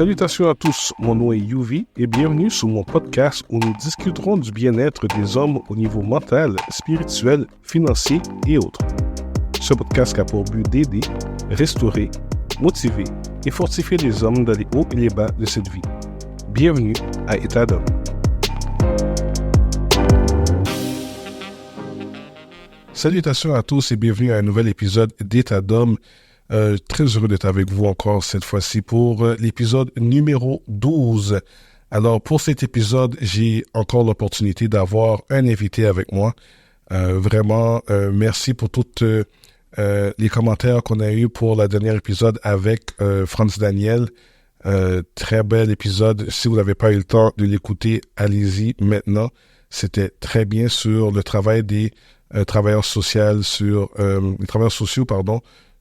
Salutations à tous, mon nom est Yuvi et bienvenue sur mon podcast où nous discuterons du bien-être des hommes au niveau mental, spirituel, financier et autres. Ce podcast a pour but d'aider, restaurer, motiver et fortifier les hommes dans les hauts et les bas de cette vie. Bienvenue à État d'homme. Salutations à tous et bienvenue à un nouvel épisode d'État d'homme. Très heureux d'être avec vous encore cette fois-ci pour l'épisode numéro 12. Alors pour cet épisode, j'ai encore l'opportunité d'avoir un invité avec moi. Vraiment, merci pour toutes les commentaires qu'on a eus pour le dernier épisode avec Franz Daniel. Très bel épisode. Si vous n'avez pas eu le temps de l'écouter, allez-y maintenant. C'était très bien sur le travail des travailleurs sociaux,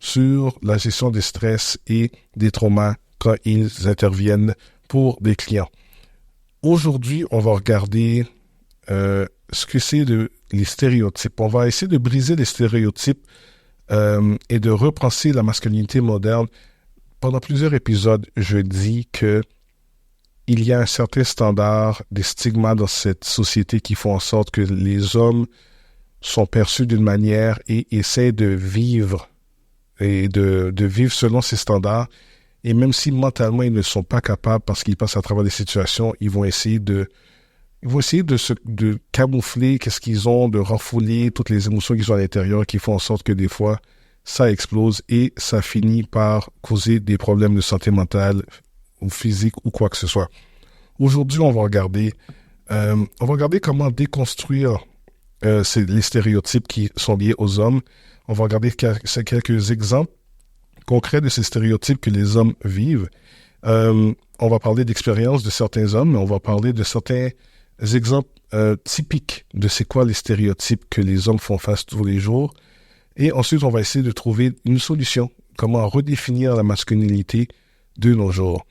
sur la gestion des stress et des traumas quand ils interviennent pour des clients. Aujourd'hui, on va regarder ce que c'est les stéréotypes. On va essayer de briser les stéréotypes et de repenser la masculinité moderne. Pendant plusieurs épisodes, je dis que il y a un certain standard, des stigmas dans cette société qui font en sorte que les hommes sont perçus d'une manière et essaient de vivre et de vivre selon ces standards. Et même si mentalement ils ne sont pas capables parce qu'ils passent à travers des situations, ils vont essayer de camoufler qu'est-ce qu'ils ont, de renfouler toutes les émotions qu'ils ont à l'intérieur qui font en sorte que des fois, ça explose et ça finit par causer des problèmes de santé mentale ou physique ou quoi que ce soit. Aujourd'hui, on va regarder comment déconstruire les stéréotypes qui sont liés aux hommes. On va regarder quelques exemples concrets de ces stéréotypes que les hommes vivent. On va parler d'expériences de certains hommes, mais on va parler de certains exemples typiques de c'est quoi les stéréotypes que les hommes font face tous les jours. Et ensuite, on va essayer de trouver une solution, comment redéfinir la masculinité de nos jours.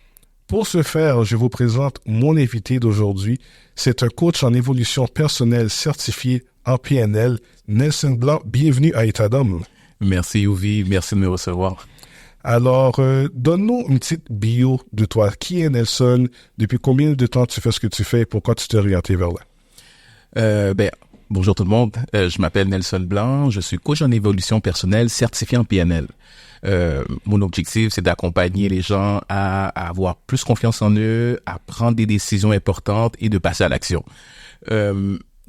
Pour ce faire, je vous présente mon invité d'aujourd'hui. C'est un coach en évolution personnelle certifié en PNL, Nelson Blanc. Bienvenue à État d'homme. Merci Yuvi, merci de me recevoir. Alors, donne-nous une petite bio de toi. Qui est Nelson? Depuis combien de temps tu fais ce que tu fais et pourquoi tu t'es orienté vers là? Bonjour tout le monde. Je m'appelle Nelson Blanc. Je suis coach en évolution personnelle certifié en PNL. Mon objectif, c'est d'accompagner les gens à avoir plus confiance en eux, à prendre des décisions importantes et de passer à l'action.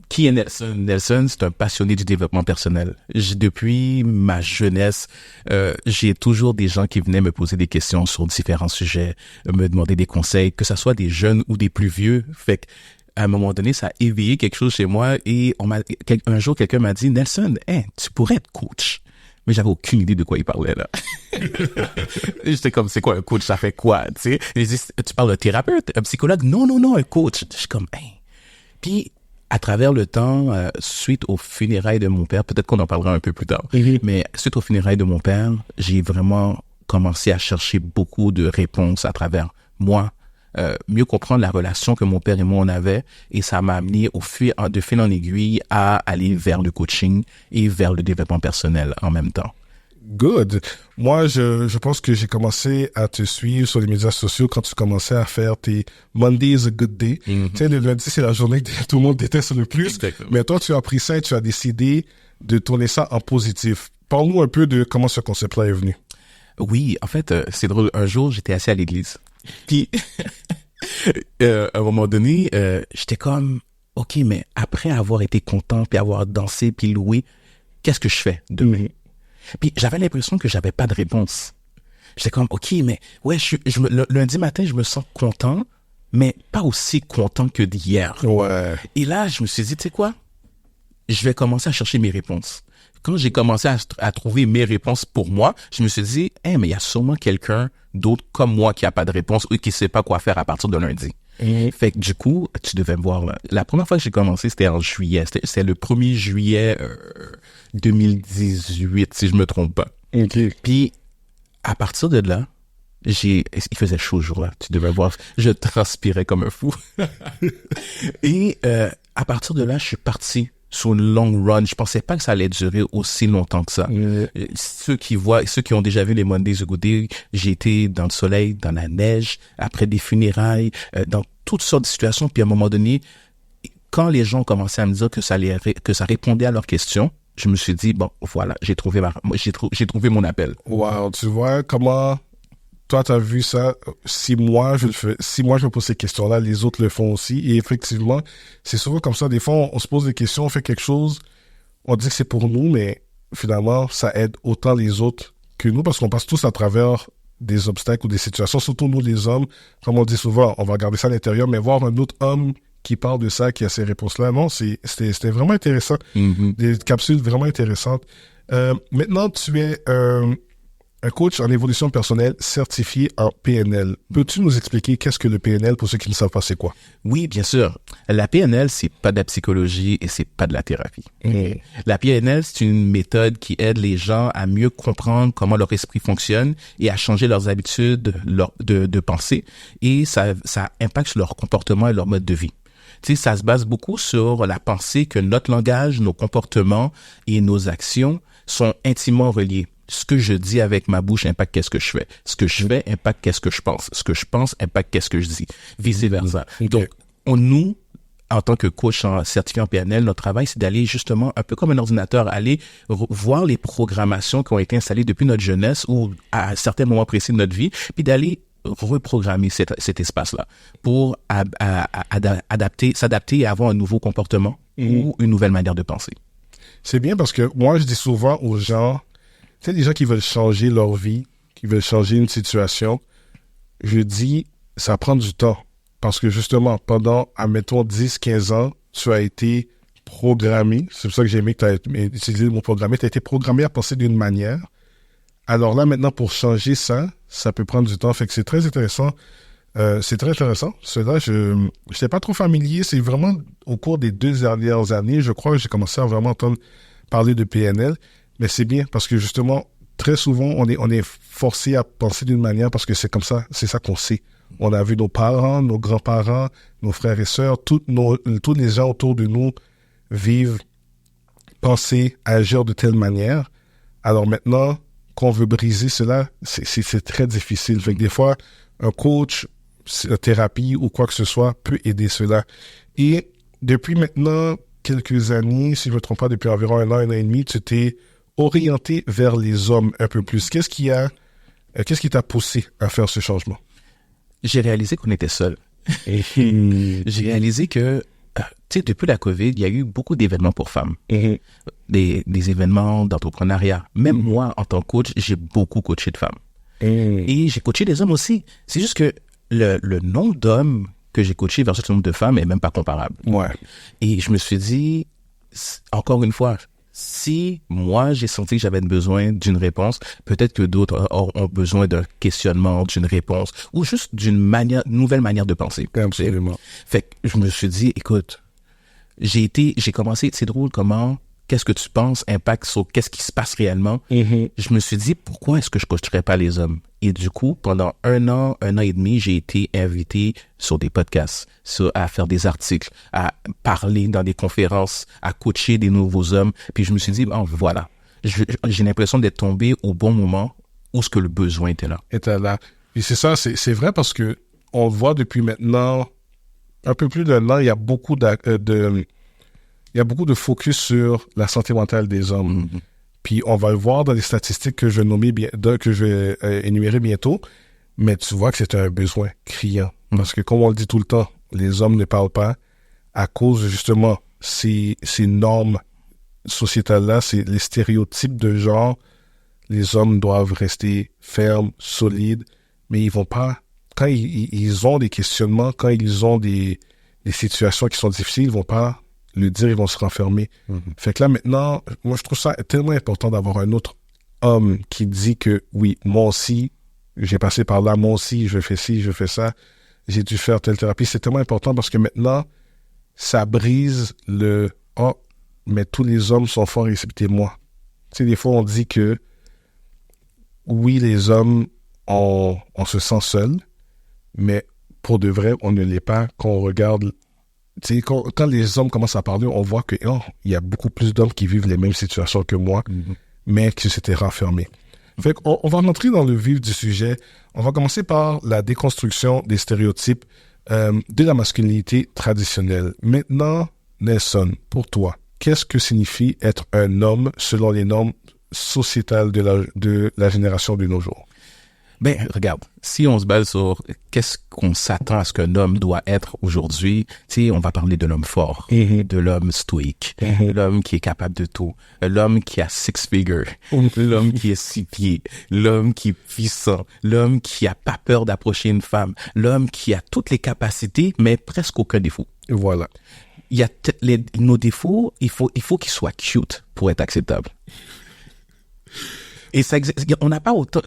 Qui est Nelson? Nelson, c'est un passionné du développement personnel. Depuis ma jeunesse, j'ai toujours des gens qui venaient me poser des questions sur différents sujets, me demander des conseils, que ça soit des jeunes ou des plus vieux. Fait que, à un moment donné, ça a éveillé quelque chose chez moi et un jour, quelqu'un m'a dit, Nelson, tu pourrais être coach. Mais j'avais aucune idée de quoi il parlait, là. J'étais comme, c'est quoi un coach? Ça fait quoi? Tu sais? Il dit, tu parles de thérapeute, un psychologue? Non, un coach. Je suis comme, Puis, à travers le temps, suite aux funérailles de mon père, peut-être qu'on en parlera un peu plus tard, mais suite aux funérailles de mon père, j'ai vraiment commencé à chercher beaucoup de réponses à travers moi, mieux comprendre la relation que mon père et moi on avait, et ça m'a amené de fil en aiguille à aller vers le coaching et vers le développement personnel en même temps. Good. Moi, je pense que j'ai commencé à te suivre sur les médias sociaux quand tu commençais à faire tes Monday is a good day. Tu sais, le lundi, c'est la journée que tout le monde déteste le plus. Exactement. Mais toi, tu as pris ça et tu as décidé de tourner ça en positif. Parle-nous un peu de comment ce concept-là est venu. Oui, en fait, c'est drôle. Un jour, j'étais assis à l'église. Puis, à un moment donné, j'étais comme, OK, mais après avoir été content, puis avoir dansé, puis loué, qu'est-ce que je fais demain? Puis j'avais l'impression que j'avais pas de réponse. J'étais comme, OK, mais ouais, le lundi matin, je me sens content, mais pas aussi content que d'hier. Ouais. Et là, je me suis dit, tu sais quoi? Je vais commencer à chercher mes réponses. Quand j'ai commencé à trouver mes réponses pour moi, je me suis dit, mais il y a sûrement quelqu'un d'autre comme moi qui a pas de réponse ou qui sait pas quoi faire à partir de lundi. Fait que du coup, tu devais me voir là. La première fois que j'ai commencé, c'était en juillet. C'était le 1er juillet 2018, si je me trompe pas. Okay. Puis, à partir de là, il faisait chaud ce jour-là. Tu devais voir, je transpirais comme un fou. Et à partir de là, je suis parti sur une long run. Je pensais pas que ça allait durer aussi longtemps que ça. Ceux qui ont déjà vu les Mondays of Good Day, j'ai été dans le soleil, dans la neige, après des funérailles, dans toutes sortes de situations. Puis à un moment donné, quand les gens commençaient à me dire que ça répondait à leurs questions, je me suis dit, bon, voilà, j'ai trouvé mon appel. Wow, tu vois comment toi, tu as vu ça. Si moi, je me pose ces questions-là, les autres le font aussi. Et effectivement, c'est souvent comme ça. Des fois, on se pose des questions, on fait quelque chose, on dit que c'est pour nous, mais finalement, ça aide autant les autres que nous parce qu'on passe tous à travers des obstacles ou des situations, surtout nous les hommes. Comme on dit souvent, on va regarder ça à l'intérieur, mais voir un autre homme qui parle de ça, qui a ces réponses-là, non, c'était vraiment intéressant. Mm-hmm. Des capsules vraiment intéressantes. Maintenant, tu es un coach en évolution personnelle certifié en PNL. Peux-tu nous expliquer qu'est-ce que le PNL pour ceux qui ne savent pas c'est quoi? Oui, bien sûr. La PNL, c'est pas de la psychologie et c'est pas de la thérapie. La PNL, c'est une méthode qui aide les gens à mieux comprendre comment leur esprit fonctionne et à changer leurs habitudes de pensée. Et ça impacte leur comportement et leur mode de vie. Tu sais, ça se base beaucoup sur la pensée que notre langage, nos comportements et nos actions sont intimement reliés. Ce que je dis avec ma bouche impacte qu'est-ce que je fais. Ce que je fais impacte qu'est-ce que je pense. Ce que je pense impacte qu'est-ce que je dis. Vice-versa. Okay. Donc, nous, en tant que coach certifié en PNL, notre travail, c'est d'aller justement, un peu comme un ordinateur, aller voir les programmations qui ont été installées depuis notre jeunesse ou à certains moments précis de notre vie, puis d'aller reprogrammer cet espace-là pour s'adapter et avoir un nouveau comportement ou une nouvelle manière de penser. C'est bien parce que moi, je dis souvent aux gens, tu sais, les gens qui veulent changer leur vie, qui veulent changer une situation, je dis, ça prend du temps. Parce que justement, pendant, admettons, 10-15 ans, tu as été programmé. C'est pour ça que j'ai aimé que tu as utilisé le mot programmé. Tu as été programmé à penser d'une manière. Alors là, maintenant, pour changer ça peut prendre du temps. Fait que c'est très intéressant. C'est très intéressant. Cela, je n'étais pas trop familier. C'est vraiment au cours des 2 dernières années, je crois que j'ai commencé à vraiment entendre parler de PNL. Mais c'est bien parce que justement, très souvent, on est forcé à penser d'une manière parce que c'est comme ça, c'est ça qu'on sait. On a vu nos parents, nos grands-parents, nos frères et sœurs, tous les gens autour de nous vivent, penser, agir de telle manière. Alors maintenant, qu'on veut briser cela, c'est très difficile. Fait que des fois, un coach, une thérapie ou quoi que ce soit peut aider cela. Et depuis maintenant quelques années, si je ne me trompe pas, depuis environ 1 an et demi, tu t'es orienté vers les hommes un peu plus. Qu'est-ce qui t'a poussé à faire ce changement? J'ai réalisé qu'on était seuls. J'ai réalisé que, tu sais, depuis la COVID, il y a eu beaucoup d'événements pour femmes. Des événements d'entrepreneuriat. Même moi, en tant que coach, j'ai beaucoup coaché de femmes. Et j'ai coaché des hommes aussi. C'est juste que le nombre d'hommes que j'ai coachés versus le nombre de femmes est même pas comparable. Ouais. Et je me suis dit, encore une fois, si moi, j'ai senti que j'avais besoin d'une réponse, peut-être que d'autres ont besoin d'un questionnement, d'une réponse, ou juste d'une nouvelle manière de penser. Absolument. Fait que je me suis dit, écoute, j'ai commencé, c'est drôle comment, qu'est-ce que tu penses impacte sur qu'est-ce qui se passe réellement. Je me suis dit, pourquoi est-ce que je coacherais pas les hommes? Et du coup, pendant 1 an et demi, j'ai été invité sur des podcasts, à faire des articles, à parler dans des conférences, à coacher des nouveaux hommes. Puis je me suis dit, bon, voilà, j'ai l'impression d'être tombé au bon moment où ce que le besoin était là. Était là. Et c'est ça, c'est vrai parce que on voit depuis maintenant un peu plus d'1 an, il y a beaucoup de focus sur la santé mentale des hommes. Puis on va le voir dans les statistiques que je vais énumérer bientôt, mais tu vois que c'est un besoin criant. Parce que comme on le dit tout le temps, les hommes ne parlent pas à cause justement ces normes sociétales-là, c'est les stéréotypes de genre. Les hommes doivent rester fermes, solides, mais ils vont pas. Quand ils ont des questionnements, quand ils ont des situations qui sont difficiles, ils vont pas le dire, ils vont se renfermer. Fait que là, maintenant, moi, je trouve ça tellement important d'avoir un autre homme qui dit que, oui, moi aussi, j'ai passé par là, moi aussi, je fais ci, je fais ça, j'ai dû faire telle thérapie. C'est tellement important parce que maintenant, ça brise le « Oh, mais tous les hommes sont forts excepté moi ». Tu sais, des fois, on dit que, oui, les hommes, on se sent seul, mais pour de vrai, on ne l'est pas quand on regarde tu sais, quand les hommes commencent à parler, on voit que il y a beaucoup plus d'hommes qui vivent les mêmes situations que moi, mais qui s'étaient renfermés. Fait qu'on va rentrer dans le vif du sujet. On va commencer par la déconstruction des stéréotypes de la masculinité traditionnelle. Maintenant, Nelson, pour toi, qu'est-ce que signifie être un homme selon les normes sociétales de la génération de nos jours? Ben, regarde, si on se base sur qu'est-ce qu'on s'attend à ce qu'un homme doit être aujourd'hui, tu sais, on va parler de l'homme fort, de l'homme stoïque, l'homme qui est capable de tout, l'homme qui a 6 figures, l'homme qui est 6 pieds, l'homme qui est puissant, l'homme qui a pas peur d'approcher une femme, l'homme qui a toutes les capacités, mais presque aucun défaut. Et voilà. Il y a nos défauts, il faut qu'ils soient cute pour être acceptables. Et ça, on n'a pas autant,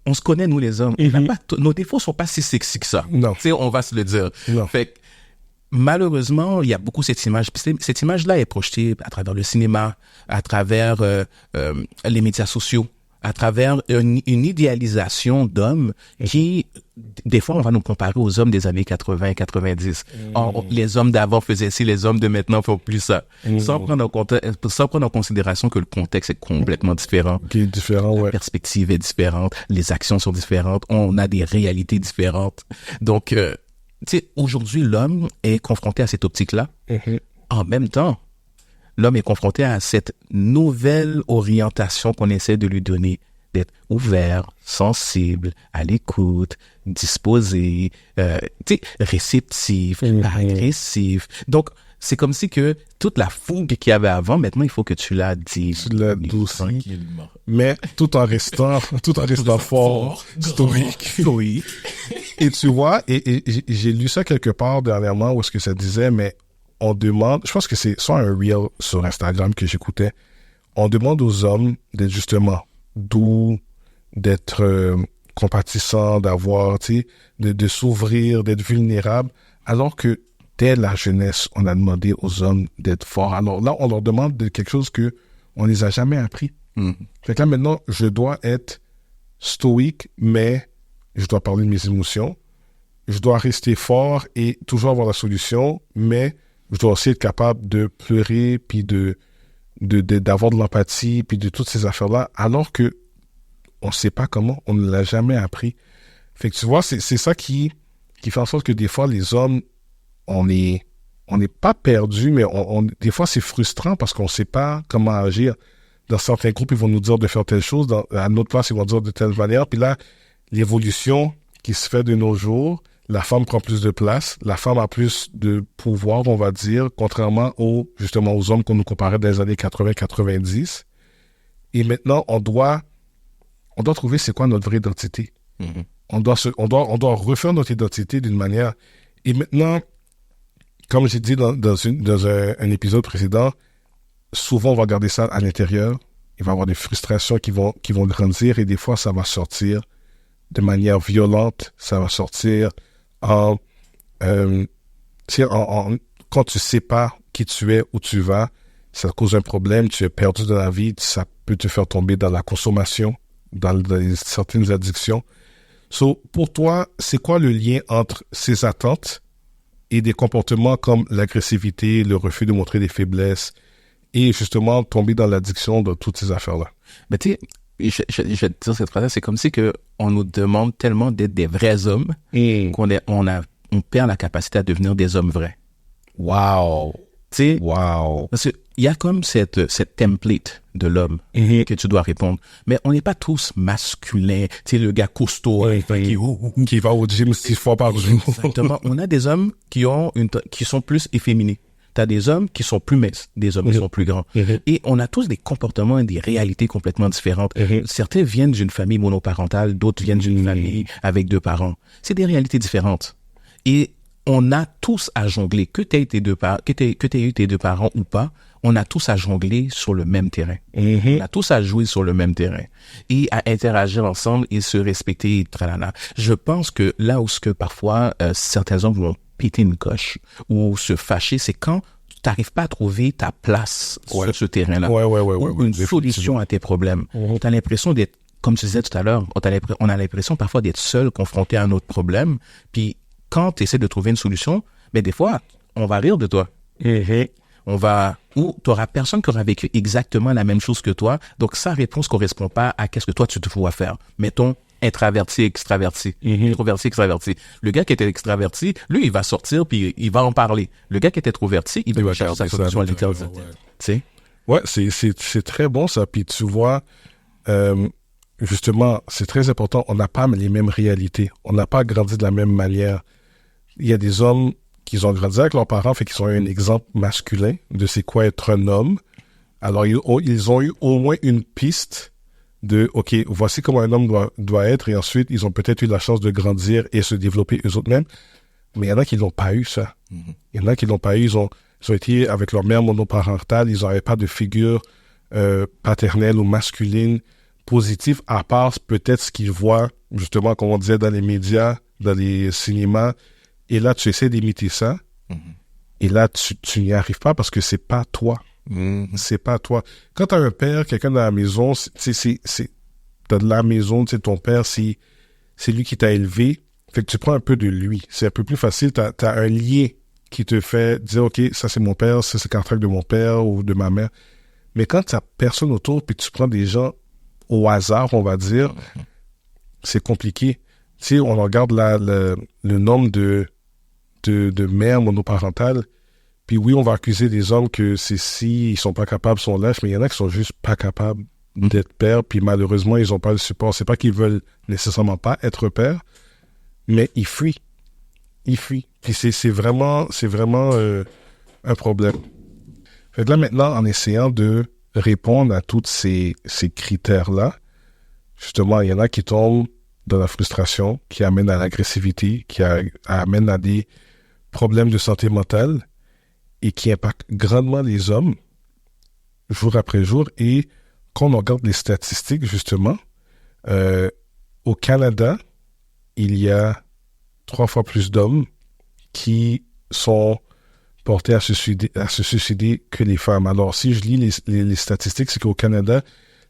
on se connaît, nous, les hommes. Nos défauts sont pas si sexy que ça. Non. Tu sais, on va se le dire. Non. Fait que, malheureusement, il y a beaucoup cette image. Puis cette image-là est projetée à travers le cinéma, à travers, les médias sociaux, à travers une idéalisation d'hommes qui, des fois, on va nous comparer aux hommes des années 80, 90. Les hommes d'avant faisaient ci, les hommes de maintenant font plus ça. Sans prendre en considération que le contexte est complètement différent. Qui est différent, ouais. La perspective est différente, les actions sont différentes, on a des réalités différentes. Donc, tu sais, aujourd'hui, l'homme est confronté à cette optique-là. En même temps, l'homme est confronté à cette nouvelle orientation qu'on essaie de lui donner, d'être ouvert, sensible, à l'écoute, disposé, tu sais, réceptif, agressif. Donc, c'est comme si que toute la fougue qu'il y avait avant, maintenant, il faut que tu la dises. Tu la douces. Mais tout en restant fort, stoïque. Oui. Et tu vois, et j'ai lu ça quelque part dernièrement où est-ce que ça disait, mais on demande, je pense que c'est soit un reel sur Instagram que j'écoutais, on demande aux hommes d'être justement doux, d'être compatissants, d'avoir, tu sais, de s'ouvrir, d'être vulnérables, alors que dès la jeunesse, on a demandé aux hommes d'être forts. Alors là, on leur demande de quelque chose que on les a jamais appris. Fait que là, maintenant, je dois être stoïque, mais je dois parler de mes émotions. Je dois rester fort et toujours avoir la solution, mais je dois aussi être capable de pleurer, puis d'avoir de l'empathie, puis de toutes ces affaires-là, alors que on ne sait pas comment, on ne l'a jamais appris. Fait que tu vois, c'est ça qui fait en sorte que des fois, les hommes, on n'est pas perdus, mais des fois, c'est frustrant parce qu'on ne sait pas comment agir. Dans certains groupes, ils vont nous dire de faire telle chose, à notre place, ils vont dire de telle manière, puis là, l'évolution qui se fait de nos jours, la femme prend plus de place, la femme a plus de pouvoir, on va dire, contrairement justement aux hommes qu'on nous comparait dans les années 80-90. Et maintenant, on doit trouver c'est quoi notre vraie identité. On doit refaire notre identité d'une manière. Et maintenant, comme j'ai dit dans un épisode précédent, souvent on va garder ça à l'intérieur. Il va y avoir des frustrations qui vont grandir et des fois ça va sortir de manière violente, ça va sortir quand tu sais pas qui tu es, où tu vas, ça cause un problème, tu es perdu dans la vie, ça peut te faire tomber dans la consommation, dans certaines addictions. So, pour toi, c'est quoi le lien entre ces attentes et des comportements comme l'agressivité, le refus de montrer des faiblesses et justement tomber dans l'addiction de toutes ces affaires-là? Ben, tu sais, je vais te dire cette phrase, c'est comme si que on nous demande tellement d'être des vrais hommes qu'on perd la capacité à devenir des hommes vrais. Wow! Tu sais, wow! Parce qu'il y a comme cette template de l'homme que tu dois répondre. Mais on n'est pas tous masculins. Tu sais, le gars costaud qui va au gym 6 fois par jour. Exactement. On a des hommes qui sont plus efféminés. T'as des hommes qui sont plus minces, des hommes qui sont plus grands. Et on a tous des comportements et des réalités complètement différentes. Certains viennent d'une famille monoparentale, d'autres viennent d'une famille avec 2 parents. C'est des réalités différentes. Et on a tous à jongler, que t'aies eu tes 2 parents ou pas, on a tous à jongler sur le même terrain. On a tous à jouer sur le même terrain. Et à interagir ensemble et se respecter, tralala. Je pense que là où parfois certains hommes vont péter une coche ou se fâcher, c'est quand tu n'arrives pas à trouver ta place sur ce terrain-là. Ou une solution à tes problèmes. Tu as l'impression d'être, comme tu disais tout à l'heure, on a l'impression parfois d'être seul, confronté à un autre problème. Puis quand tu essaies de trouver une solution, mais des fois, on va rire de toi. Ou t'auras personne qui aura vécu exactement la même chose que toi. Donc, sa réponse correspond pas à qu'est-ce que toi, tu te vois faire. Mettons, introverti, extraverti. Introverti, extraverti. Le gars qui était extraverti, lui, il va sortir puis il va en parler. Le gars qui était introverti, il va chercher sa solution à l'intérieur. Tu sais? Ouais, c'est très bon ça. Puis tu vois, justement, c'est très important. On n'a pas les mêmes réalités. On n'a pas grandi de la même manière. Il y a des hommes qui ont grandi avec leurs parents, fait qu'ils ont eu un exemple masculin de c'est quoi être un homme. Alors, ils ont eu au moins une piste de, OK, voici comment un homme doit être. Et ensuite, ils ont peut-être eu la chance de grandir et se développer eux autres mêmes. Mais il y en a qui l'ont pas eu, ça. Il y en a qui l'ont pas eu. Ils ont été avec leur mère monoparentale. Ils n'avaient pas de figure paternelle ou masculine positive, à part peut-être ce qu'ils voient, justement, comme on disait dans les médias, dans les cinémas. Et là, tu essaies d'imiter ça. Et là, tu n'y arrives pas parce que c'est pas toi. C'est pas toi. Quand tu as un père, quelqu'un dans la maison, t'as de la maison, ton père, c'est lui qui t'a élevé. Fait que tu prends un peu de lui. C'est un peu plus facile. T'as un lien qui te fait dire, OK, ça c'est mon père, ça c'est le contrat de mon père ou de ma mère. Mais quand t'as personne autour puis tu prends des gens au hasard, on va dire, c'est compliqué. Tu sais, on regarde le nombre de mères monoparentales. Puis oui, on va accuser des hommes que ils sont pas capables, sont lâches, mais il y en a qui sont juste pas capables d'être pères, puis malheureusement, ils ont pas le support. C'est pas qu'ils veulent nécessairement pas être pères, mais ils fuient. Ils fuient. Puis c'est vraiment un problème. Fait que là, maintenant, en essayant de répondre à tous ces critères-là, justement, il y en a qui tombent dans la frustration, qui amène à l'agressivité, qui amène à des problèmes de santé mentale et qui impactent grandement les hommes jour après jour. Et quand on regarde les statistiques, justement, au Canada, il y a 3 fois plus d'hommes qui sont portés à se suicider que les femmes. Alors, si je lis les statistiques, c'est qu'au Canada,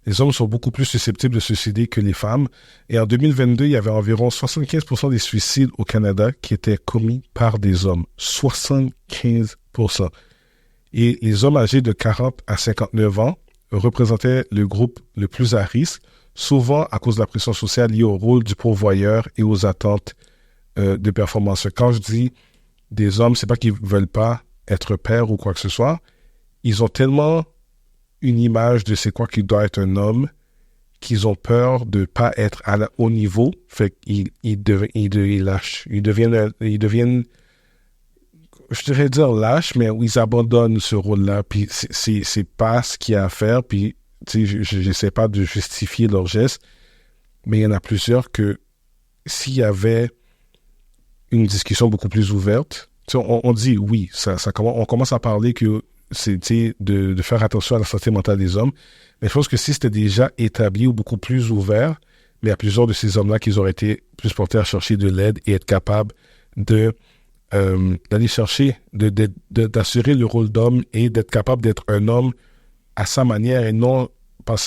les hommes sont beaucoup plus susceptibles de se suicider que les femmes. Et en 2022, il y avait environ 75% des suicides au Canada qui étaient commis par des hommes. 75%. Et les hommes âgés de 40 à 59 ans représentaient le groupe le plus à risque, souvent à cause de la pression sociale liée au rôle du pourvoyeur et aux attentes de performance. Quand je dis des hommes, c'est pas qu'ils veulent pas être pères ou quoi que ce soit. Ils ont tellement une image de c'est quoi qu'il doit être un homme qu'ils ont peur de pas être à haut niveau. Fait qu'ils lâchent. Ils deviennent, je dirais dire lâches, mais ils abandonnent ce rôle-là. Puis c'est pas ce qu'il y a à faire. Puis, tu sais, j'essaie pas de justifier leurs gestes, mais il y en a plusieurs que s'il y avait une discussion beaucoup plus ouverte, tu sais, on dit oui, on commence à parler que c'est de faire attention à la santé mentale des hommes, mais je pense que si c'était déjà établi ou beaucoup plus ouvert, mais il y a plusieurs de ces hommes-là qui auraient été plus portés à chercher de l'aide et être capables d'aller chercher, d'assurer le rôle d'homme et d'être capable d'être un homme à sa manière et non pas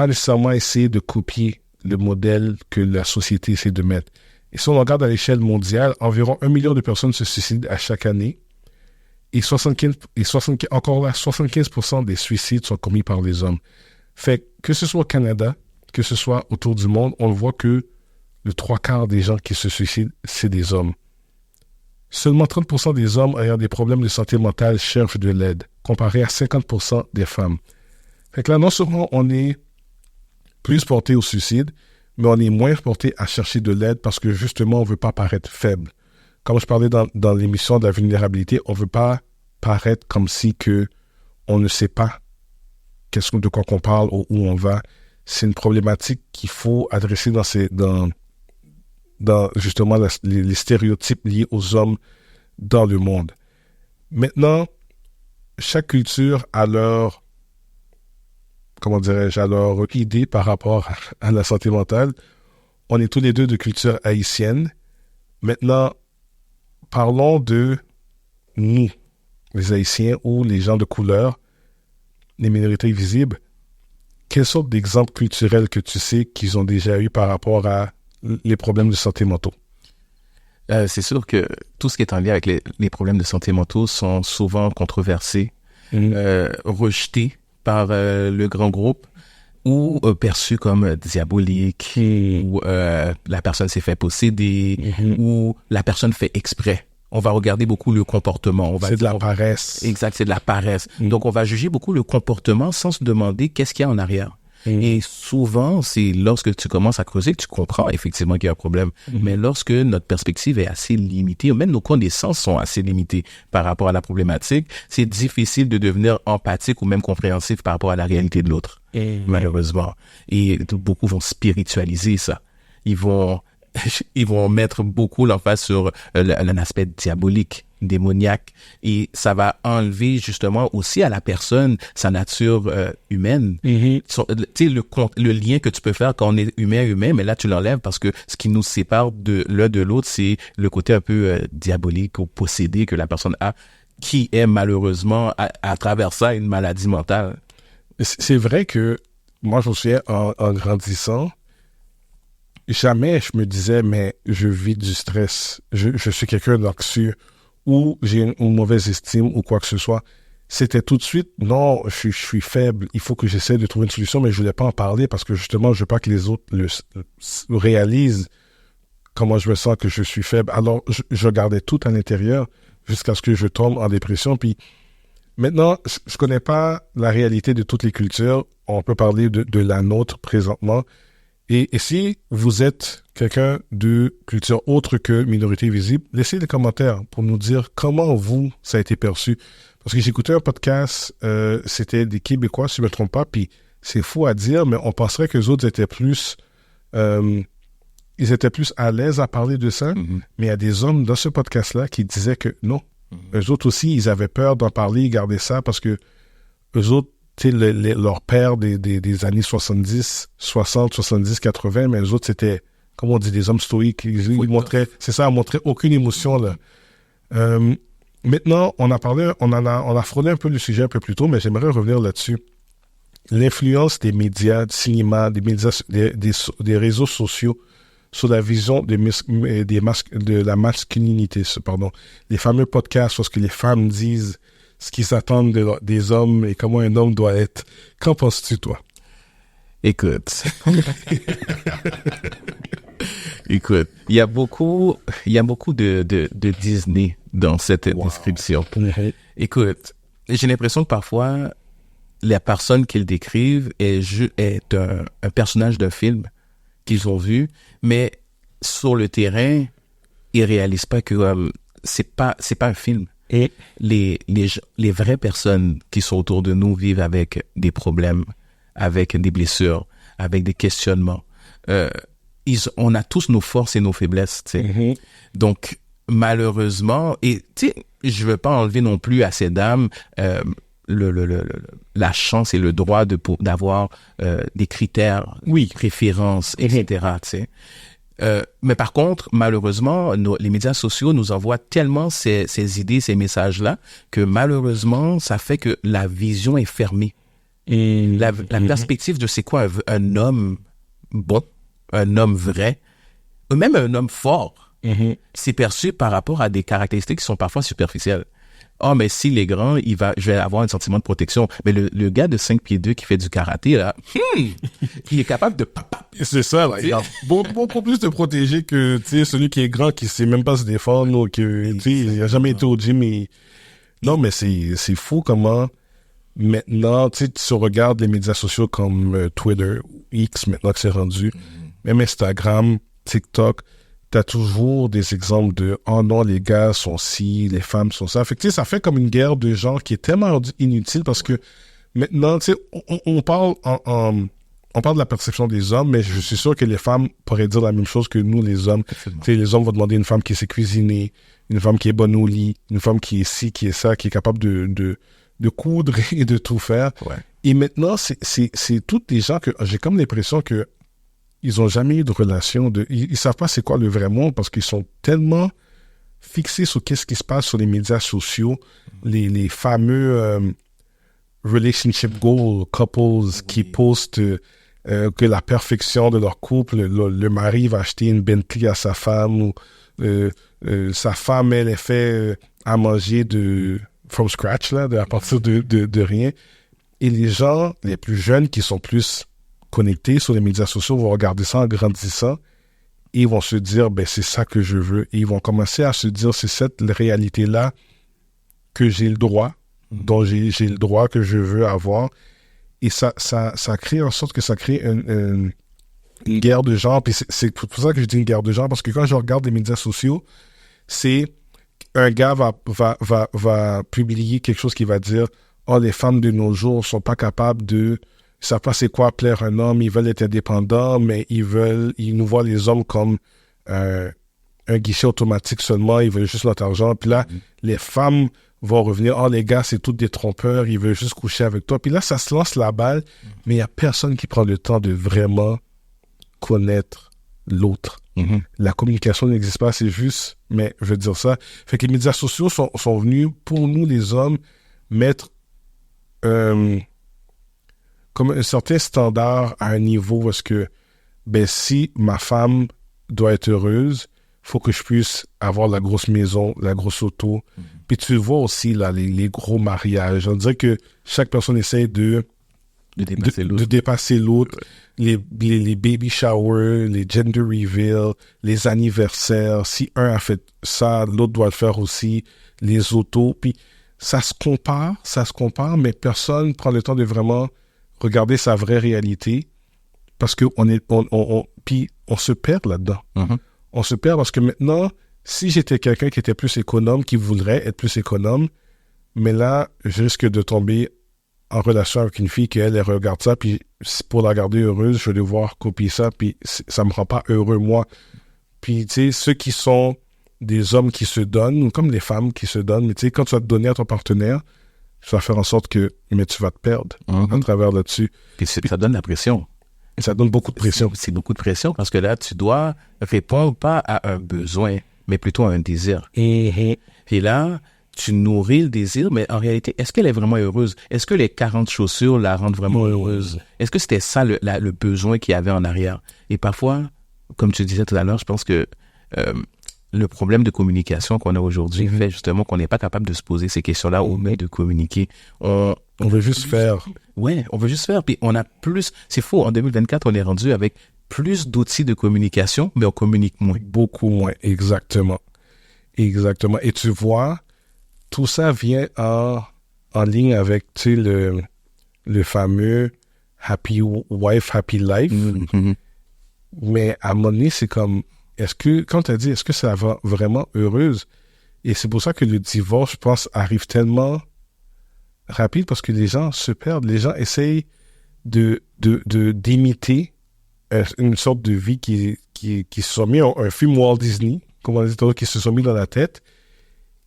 nécessairement essayer de copier le modèle que la société essaie de mettre. Et si on regarde à l'échelle mondiale, environ 1 million de personnes se suicident à chaque année. Et 75% des suicides sont commis par les hommes. Fait que ce soit au Canada, que ce soit autour du monde, on voit que le 3/4 des gens qui se suicident, c'est des hommes. Seulement 30% des hommes ayant des problèmes de santé mentale cherchent de l'aide, comparé à 50% des femmes. Fait que là, non seulement on est plus porté au suicide, mais on est moins porté à chercher de l'aide parce que justement, on ne veut pas paraître faible. Comme je parlais dans l'émission de la vulnérabilité, on ne veut pas paraître comme si que on ne sait pas de quoi qu'on parle ou où on va. C'est une problématique qu'il faut adresser dans justement les stéréotypes liés aux hommes dans le monde. Maintenant, chaque culture a leur idée par rapport à la santé mentale. On est tous les deux de culture haïtienne. Maintenant, parlons de nous, les Haïtiens ou les gens de couleur, les minorités visibles. Quelles sortes d'exemples culturels que tu sais qu'ils ont déjà eu par rapport à les problèmes de santé mentaux? C'est sûr que tout ce qui est en lien avec les problèmes de santé mentale sont souvent controversés, rejetés par le grand groupe ou perçus comme diaboliques, ou la personne s'est fait posséder, ou la personne fait exprès. On va regarder beaucoup le comportement. C'est de la paresse. Exact, c'est de la paresse. Donc, on va juger beaucoup le comportement sans se demander qu'est-ce qu'il y a en arrière. Et souvent, c'est lorsque tu commences à creuser que tu comprends effectivement qu'il y a un problème. Mais lorsque notre perspective est assez limitée, même nos connaissances sont assez limitées par rapport à la problématique, c'est difficile de devenir empathique ou même compréhensif par rapport à la réalité de l'autre, malheureusement. Et beaucoup vont spiritualiser ça. Ils vont mettre beaucoup l'emphase sur un aspect diabolique, démoniaque, et ça va enlever justement aussi à la personne sa nature humaine. Tu sais, le lien que tu peux faire quand on est humain, mais là tu l'enlèves parce que ce qui nous sépare de l'un de l'autre, c'est le côté un peu diabolique ou possédé que la personne a, qui est malheureusement à travers ça une maladie mentale. C'est vrai que moi je me souviens en grandissant, jamais je me disais, mais je vis du stress, je suis quelqu'un d'anxieux, ou j'ai une mauvaise estime, ou quoi que ce soit. C'était tout de suite, non, je suis faible, il faut que j'essaie de trouver une solution, mais je voulais pas en parler parce que justement, je veux pas que les autres le réalisent comment je me sens, que je suis faible. Alors, je gardais tout à l'intérieur jusqu'à ce que je tombe en dépression. Puis maintenant, je connais pas la réalité de toutes les cultures. On peut parler de la nôtre présentement. Et si vous êtes quelqu'un de culture autre que minorité visible, laissez des commentaires pour nous dire comment vous, ça a été perçu. Parce que j'écoutais un podcast, c'était des Québécois, si je ne me trompe pas, puis c'est fou à dire, mais on penserait que les autres étaient plus... ils étaient plus à l'aise à parler de ça, mais il y a des hommes dans ce podcast-là qui disaient que non. Eux autres aussi, ils avaient peur d'en parler, ils gardaient ça parce que eux autres, tu sais, leur père des années 70, 60, 70, 80, mais eux autres, c'était, comment on dit, des hommes stoïques. Ils montraient, c'est ça, ils montraient aucune émotion, là. Maintenant, on a frôlé un peu le sujet un peu plus tôt, mais j'aimerais revenir là-dessus. L'influence des médias, du cinéma, des réseaux sociaux sur la vision de la masculinité, pardon. Les fameux podcasts lorsque les femmes disent ce qu'ils attendent des hommes et comment un homme doit être. Qu'en penses-tu, toi? Écoute. Écoute, il y a beaucoup de Disney dans cette description. Écoute, j'ai l'impression que parfois, la personne qu'ils décrivent est un personnage d'un film qu'ils ont vu, mais sur le terrain, ils réalisent pas que c'est pas un film. Et les vraies personnes qui sont autour de nous vivent avec des problèmes, avec des blessures, avec des questionnements. On a tous nos forces et nos faiblesses, tu sais. Donc, malheureusement, et tu sais, je veux pas enlever non plus à ces dames la chance et le droit d'avoir des critères, préférences, etc., tu sais. Mais par contre, malheureusement, les médias sociaux nous envoient tellement ces idées, ces messages-là, que malheureusement, ça fait que la vision est fermée. Et la perspective de c'est quoi un homme bon, un homme vrai, ou même un homme fort, c'est perçu par rapport à des caractéristiques qui sont parfois superficielles. Oh, mais s'il est grand, je vais avoir un sentiment de protection. Mais le gars de 5 pieds 2 qui fait du karaté, là, il est capable de... C'est ça, là. Il a beaucoup plus de protéger que, tu sais, celui qui est grand, qui sait même pas se défendre, ou que, tu sais, il a jamais été au gym. Non, mais c'est fou comment, maintenant, tu sais, tu regardes les médias sociaux comme Twitter, X, maintenant que c'est rendu, même Instagram, TikTok, t'as toujours des exemples de « Oh non, les gars sont ci, les femmes sont ça ». Fait que, tu sais, ça fait comme une guerre de genre qui est tellement inutile parce que maintenant, tu sais, on parle on parle de la perception des hommes, mais je suis sûr que les femmes pourraient dire la même chose que nous, les hommes. Tu sais, les hommes vont demander une femme qui sait cuisiner, une femme qui est bonne au lit, une femme qui est ci, qui est ça, qui est capable de coudre et de tout faire. Ouais. Et maintenant, c'est toutes des gens que j'ai comme l'impression que ils ont jamais eu de relation, ils savent pas c'est quoi le vrai monde parce qu'ils sont tellement fixés sur qu'est-ce qui se passe sur les médias sociaux, les fameux relationship goal couples qui postent que la perfection de leur couple, le mari va acheter une Bentley à sa femme ou sa femme, elle fait à manger from scratch, là, à partir de rien. Et les gens, les plus jeunes qui sont plus connectés sur les médias sociaux vont regarder ça en grandissant et ils vont se dire, ben, c'est ça que je veux. Et ils vont commencer à se dire, c'est cette réalité-là que j'ai le droit, dont j'ai le droit que je veux avoir. Et ça crée en sorte que ça crée une guerre de genre. Puis c'est pour ça que je dis une guerre de genre, parce que quand je regarde les médias sociaux, c'est un gars va publier quelque chose qui va dire « Oh, les femmes de nos jours sont pas capables de... Ils savent pas c'est quoi plaire un homme, ils veulent être indépendants, mais ils nous voient les hommes comme un guichet automatique seulement, ils veulent juste notre argent. » Puis là, les femmes vont revenir « Oh, les gars, c'est tous des trompeurs, ils veulent juste coucher avec toi. » Puis là, ça se lance la balle, mais il y a personne qui prend le temps de vraiment connaître l'autre. La communication n'existe pas, c'est juste, mais je veux dire ça. Fait que les médias sociaux sont venus, pour nous, les hommes, mettre comme un certain standard à un niveau parce que, ben, si ma femme doit être heureuse, faut que je puisse avoir la grosse maison, la grosse auto. Puis tu vois aussi, là, les gros mariages. On dirait que chaque personne essaie de dépasser l'autre. Les baby showers, les gender reveal, les anniversaires. Si un a fait ça, l'autre doit le faire aussi. Les autos. Puis ça se compare, mais personne prend le temps de vraiment regarder sa vraie réalité parce que puis on se perd là-dedans. On se perd parce que maintenant, si j'étais quelqu'un qui était plus économe, qui voudrait être plus économe, mais là, je risque de tomber en relation avec une fille elle regarde ça, puis pour la garder heureuse, je vais devoir copier ça, puis ça me rend pas heureux, moi. Puis, tu sais, ceux qui sont des hommes qui se donnent, ou comme les femmes qui se donnent, mais tu sais, quand tu vas te donner à ton partenaire, ça va faire en sorte que tu vas te perdre à travers là-dessus. Puis ça donne la pression. Ça donne beaucoup de pression. C'est beaucoup de pression parce que là, tu dois répondre pas à un besoin, mais plutôt à un désir. Et là, tu nourris le désir, mais en réalité, est-ce qu'elle est vraiment heureuse? Est-ce que les 40 chaussures la rendent vraiment heureuse? Est-ce que c'était ça le besoin qu'il y avait en arrière? Et parfois, comme tu disais tout à l'heure, je pense que le problème de communication qu'on a aujourd'hui fait justement qu'on n'est pas capable de se poser ces questions-là au lieu de communiquer. On veut juste faire. Ouais, on veut juste faire. Puis on a plus... C'est faux, en 2024, on est rendu avec plus d'outils de communication, mais on communique moins. Beaucoup moins, exactement. Exactement. Et tu vois, tout ça vient en ligne avec, tu sais, le fameux Happy Wife, Happy Life. Mais à un moment donné, c'est comme... quand tu as dit, est-ce que ça va vraiment heureuse? Et c'est pour ça que le divorce, je pense, arrive tellement rapide parce que les gens se perdent. Les gens essayent d'imiter une sorte de vie qui se sont mis un film Walt Disney, comme on dit, qui se sont mis dans la tête.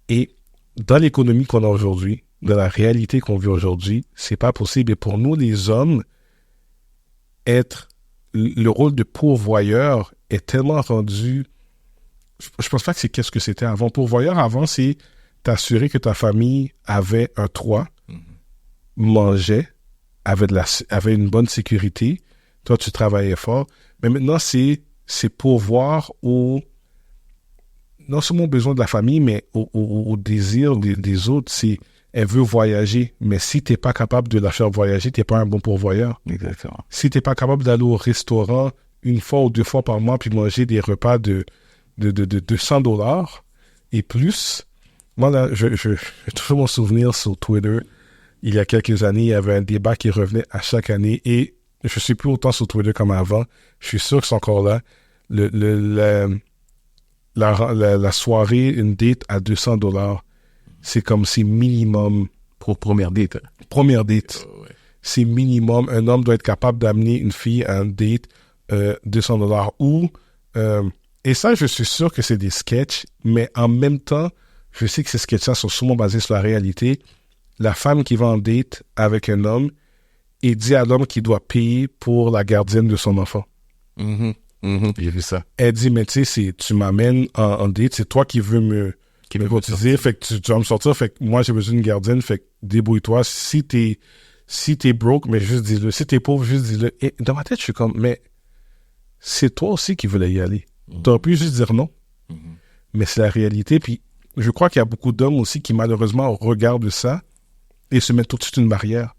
Et dans l'économie qu'on a aujourd'hui, dans la réalité qu'on vit aujourd'hui, c'est pas possible. Et pour nous, les hommes, le rôle de pourvoyeur est tellement rendu... Je pense pas que c'est qu'est-ce que c'était avant. Pourvoyeur, avant, c'est t'assurer que ta famille avait un toit, mangeait, avait une bonne sécurité. Toi, tu travaillais fort. Mais maintenant, c'est pourvoir non seulement aux besoins de la famille, mais au désir des autres. Elle veut voyager, mais si t'es pas capable de la faire voyager, t'es pas un bon pourvoyeur. Exactement. Si t'es pas capable d'aller au restaurant une fois ou 2 fois par mois puis manger des repas de $200 et plus, moi là, j'ai toujours mon souvenir sur Twitter. Il y a quelques années, il y avait un débat qui revenait à chaque année et je suis plus autant sur Twitter comme avant. Je suis sûr que c'est encore là. La soirée, une date à $200. C'est comme c'est minimum. Pour première date. Première date. Ouais. C'est minimum. Un homme doit être capable d'amener une fille à une date $200 et ça, je suis sûr que c'est des sketchs, mais en même temps, je sais que ces sketchs-là sont souvent basés sur la réalité. La femme qui va en date avec un homme et dit à l'homme qu'il doit payer pour la gardienne de son enfant. J'ai vu ça. Elle dit, mais tu sais, tu m'amènes en date, c'est toi qui veux me cotiser, fait que tu vas me sortir, fait que moi j'ai besoin d'une gardienne, fait que débrouille-toi. Si t'es broke, mais juste dis-le. Si t'es pauvre, juste dis-le. Et dans ma tête, je suis comme, mais c'est toi aussi qui voulais y aller. T'aurais pu juste dire non. mais c'est la réalité. Puis je crois qu'il y a beaucoup d'hommes aussi qui malheureusement regardent ça et se mettent tout de suite une barrière.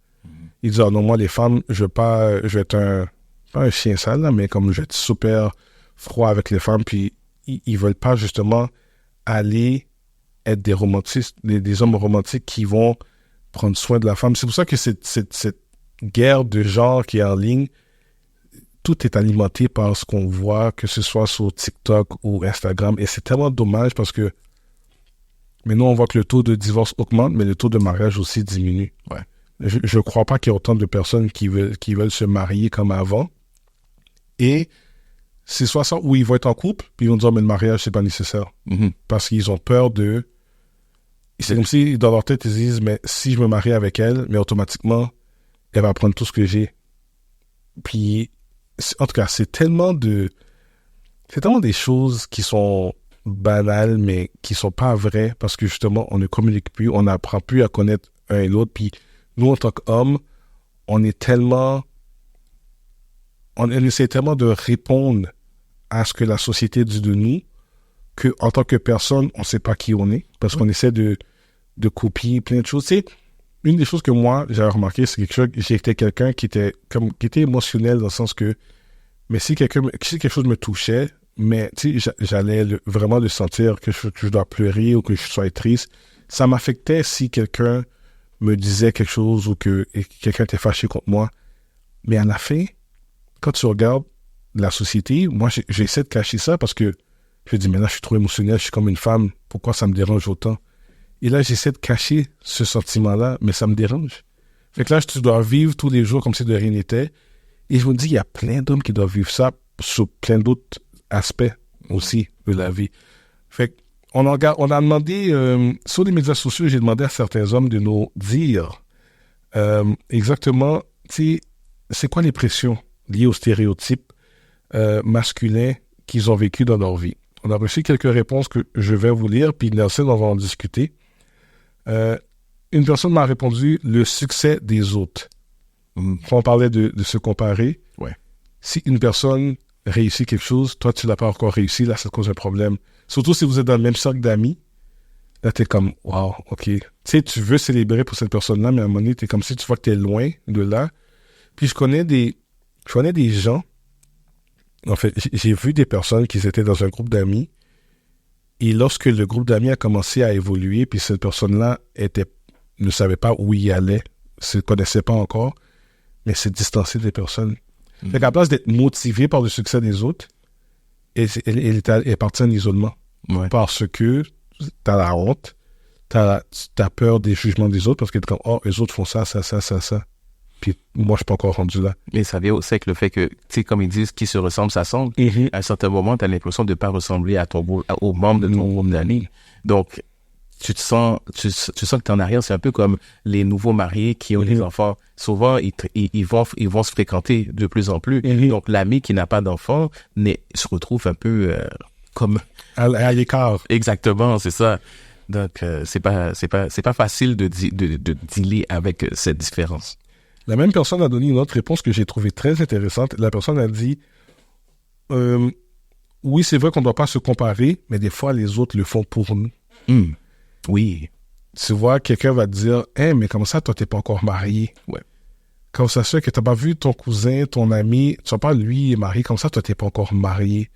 Ils disent, ah non, moi les femmes, je vais être pas un chien sale, là, mais comme je vais être super froid avec les femmes, puis ils veulent pas justement aller être des romantistes, des hommes romantiques qui vont prendre soin de la femme. C'est pour ça que cette guerre de genre qui est en ligne, tout est alimenté par ce qu'on voit, que ce soit sur TikTok ou Instagram. Et c'est tellement dommage parce que maintenant, on voit que le taux de divorce augmente, mais le taux de mariage aussi diminue. Ouais. Je ne crois pas qu'il y ait autant de personnes qui veulent se marier comme avant. Et c'est soit ça où ils vont être en couple, puis ils vont dire, mais le mariage, c'est pas nécessaire. Mm-hmm. Parce qu'ils ont peur de... C'est comme si, dans leur tête, ils se disent, mais si je me marie avec elle, mais automatiquement, elle va prendre tout ce que j'ai. Puis, en tout cas, c'est tellement des choses qui sont banales, mais qui sont pas vraies, parce que justement, on ne communique plus, on n'apprend plus à connaître un et l'autre. Puis, nous, en tant qu'hommes, on essaie tellement de répondre à ce que la société dit de nous, qu'en tant que personne, on ne sait pas qui on est, parce qu'on essaie de copier plein de choses. Tu sais, une des choses que moi, j'avais remarqué, c'est que j'étais quelqu'un qui était émotionnel dans le sens que, mais si quelque chose me touchait, mais tu sais, j'allais vraiment le sentir que je dois pleurer ou que je sois triste. Ça m'affectait si quelqu'un me disait quelque chose ou que quelqu'un était fâché contre moi. Mais à la fin, quand tu regardes la société, moi, j'essaie de cacher ça parce que je me dis, mais là, je suis trop émotionnel, je suis comme une femme, pourquoi ça me dérange autant? Et là, j'essaie de cacher ce sentiment-là, mais ça me dérange. Fait que là, tu dois vivre tous les jours comme si de rien n'était. Et je me dis, il y a plein d'hommes qui doivent vivre ça sur plein d'autres aspects aussi de la vie. Fait qu'on a demandé, sur les médias sociaux, j'ai demandé à certains hommes de nous dire exactement, tu sais, c'est quoi les pressions liées aux stéréotypes masculins qu'ils ont vécu dans leur vie. On a reçu quelques réponses que je vais vous lire, puis Nelson, on va en discuter. Une personne m'a répondu le succès des autres. Quand on parlait de se comparer, ouais. Si une personne réussit quelque chose, toi tu l'as pas encore réussi, là ça te cause un problème. Surtout si vous êtes dans le même cercle d'amis, là t'es comme wow, ok. Tu sais, tu veux célébrer pour cette personne-là, mais à un moment donné, t'es comme si tu vois que t'es loin de là. Puis je connais des gens. En fait, j'ai vu des personnes qui étaient dans un groupe d'amis et lorsque le groupe d'amis a commencé à évoluer, puis cette personne-là ne savait pas où il allait, se connaissait pas encore, mais s'est distancé des personnes. Fait qu'à la place d'être motivé par le succès des autres, elle est partie en isolement. Ouais. Parce que t'as la honte, t'as peur des jugements des autres, parce que t'es comme, oh, les autres font ça. Puis moi, je suis pas encore rendu là. Mais ça vient aussi avec le fait que, tu sais, comme ils disent, qui se ressemble s'assemble. Mm-hmm. À un certain moment, tu as l'impression de ne pas ressembler aux membres de ton groupe d'amis. Donc, tu sens que tu es en arrière. C'est un peu comme les nouveaux mariés qui ont des enfants. Souvent, ils vont se fréquenter de plus en plus. Donc, l'ami qui n'a pas d'enfant se retrouve un peu comme... À l'écart. Exactement, c'est ça. Donc, c'est pas facile de dealer avec cette différence. La même personne a donné une autre réponse que j'ai trouvée très intéressante. La personne a dit oui, c'est vrai qu'on ne doit pas se comparer, mais des fois, les autres le font pour nous. Oui. Tu vois, quelqu'un va te dire hey, mais comme ça, toi, tu n'es pas encore marié. Ouais. Comme ça se fait que tu n'as pas vu ton cousin, ton ami, tu vois pas, lui est marié, comme ça, toi, tu n'es pas encore marié.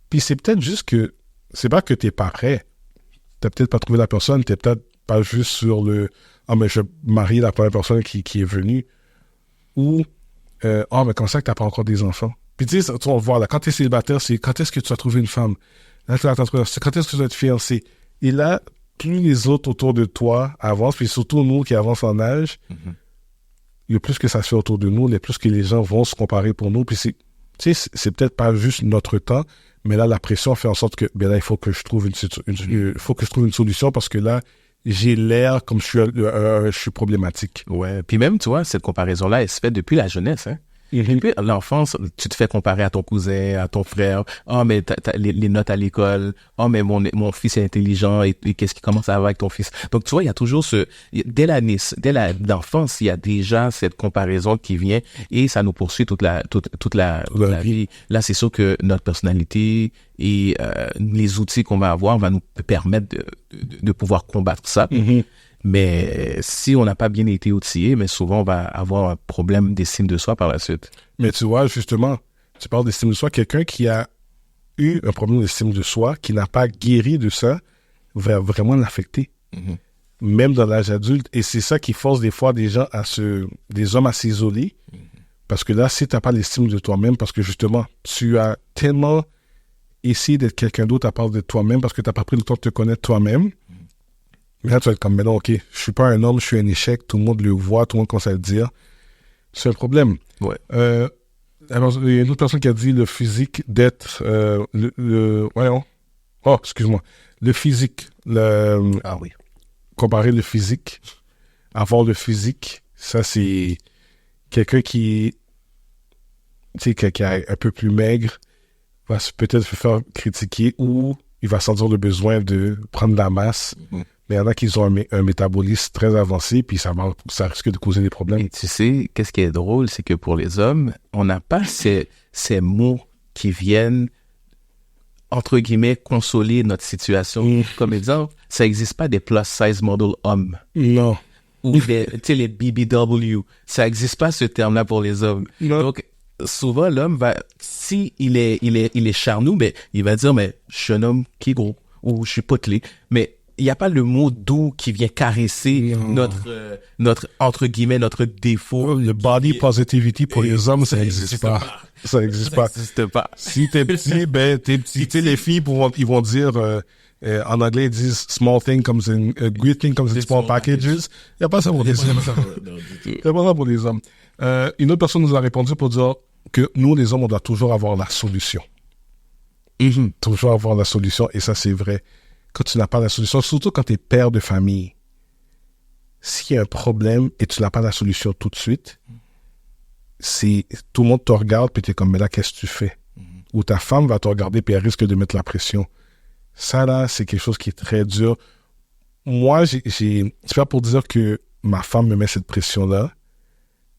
Puis c'est peut-être juste que c'est pas que tu n'es pas prêt. Tu n'as peut-être pas trouvé la personne, tu n'es peut-être pas juste sur le mais je marie la première personne qui est venue. Ou, mais comme ça que t'as pas encore des enfants. Puis tu sais, on voit là, quand t'es célibataire, c'est quand est-ce que tu vas trouver une femme? Là, c'est quand est-ce que tu vas être fiancé? Et là, plus les autres autour de toi avancent, puis surtout nous qui avancent en âge, le plus que ça se fait autour de nous, le plus que les gens vont se comparer pour nous. Puis c'est peut-être pas juste notre temps, mais là, la pression fait en sorte que, là, il faut que je trouve une solution parce que là, j'ai l'air comme je suis problématique. Ouais. Puis même, tu vois, cette comparaison-là, elle se fait depuis la jeunesse, hein. Et puis, à l'enfance, tu te fais comparer à ton cousin, à ton frère. Oh, mais t'as les notes à l'école. Oh, mais mon fils est intelligent et comment ça va avec ton fils? Donc, tu vois, il y a toujours dès l'enfance, il y a déjà cette comparaison qui vient et ça nous poursuit toute la vie. Là, c'est sûr que notre personnalité et les outils qu'on va avoir va nous permettre de pouvoir combattre ça. Mais si on n'a pas bien été outillé, mais souvent on va avoir un problème d'estime de soi par la suite. Mais tu vois, justement, tu parles d'estime de soi, quelqu'un qui a eu un problème d'estime de soi, qui n'a pas guéri de ça, va vraiment l'affecter. Même dans l'âge adulte. Et c'est ça qui force des fois des hommes à s'isoler. Parce que là, si tu n'as pas l'estime de toi-même, parce que justement, tu as tellement essayé d'être quelqu'un d'autre à part de toi-même, parce que tu n'as pas pris le temps de te connaître toi-même, mais là, tu vas être comme, mais non, OK, je suis pas un homme, je suis un échec, tout le monde le voit, tout le monde commence à le dire. C'est un problème. Ouais. Alors, il y a une autre personne qui a dit le physique d'être, voyons. Oh, excuse-moi. Le physique, Ah oui. Comparer le physique, avoir le physique, ça, c'est quelqu'un qui est un peu plus maigre, va peut-être se faire critiquer ou il va sentir le besoin de prendre de la masse. Mais il y en a qui ont un métabolisme très avancé, puis ça risque de causer des problèmes. Et tu sais, qu'est-ce qui est drôle, c'est que pour les hommes, on n'a pas ces mots qui viennent, entre guillemets, consoler notre situation. Comme exemple, ça n'existe pas des plus size model hommes. Non. Ou les BBW. Ça n'existe pas ce terme-là pour les hommes. Non. Donc, souvent, l'homme si il est charnou, ben, il va dire, mais je suis un homme qui est gros, ou je suis potelé. Mais il n'y a pas le mot doux qui vient caresser notre, entre guillemets, notre défaut. Le body positivity pour les hommes, ça n'existe pas. Ça n'existe pas. Ça n'existe pas. Si t'es petit, t'es petit. Tu sais, les filles, ils vont dire, en anglais, ils disent small thing comes in, great thing comes in small packages. Il n'y a pas ça pour les hommes. Il n'y a pas ça pour les hommes. Une autre personne nous a répondu pour dire que nous, les hommes, on doit toujours avoir la solution. Toujours avoir la solution, et ça, c'est vrai. Quand tu n'as pas la solution, surtout quand tu es père de famille, s'il y a un problème et tu n'as pas la solution tout de suite, tout le monde te regarde puis tu es comme, mais là, qu'est-ce que tu fais? Ou ta femme va te regarder puis elle risque de mettre la pression. Ça, là, c'est quelque chose qui est très dur. Moi, c'est pas pour dire que ma femme me met cette pression-là,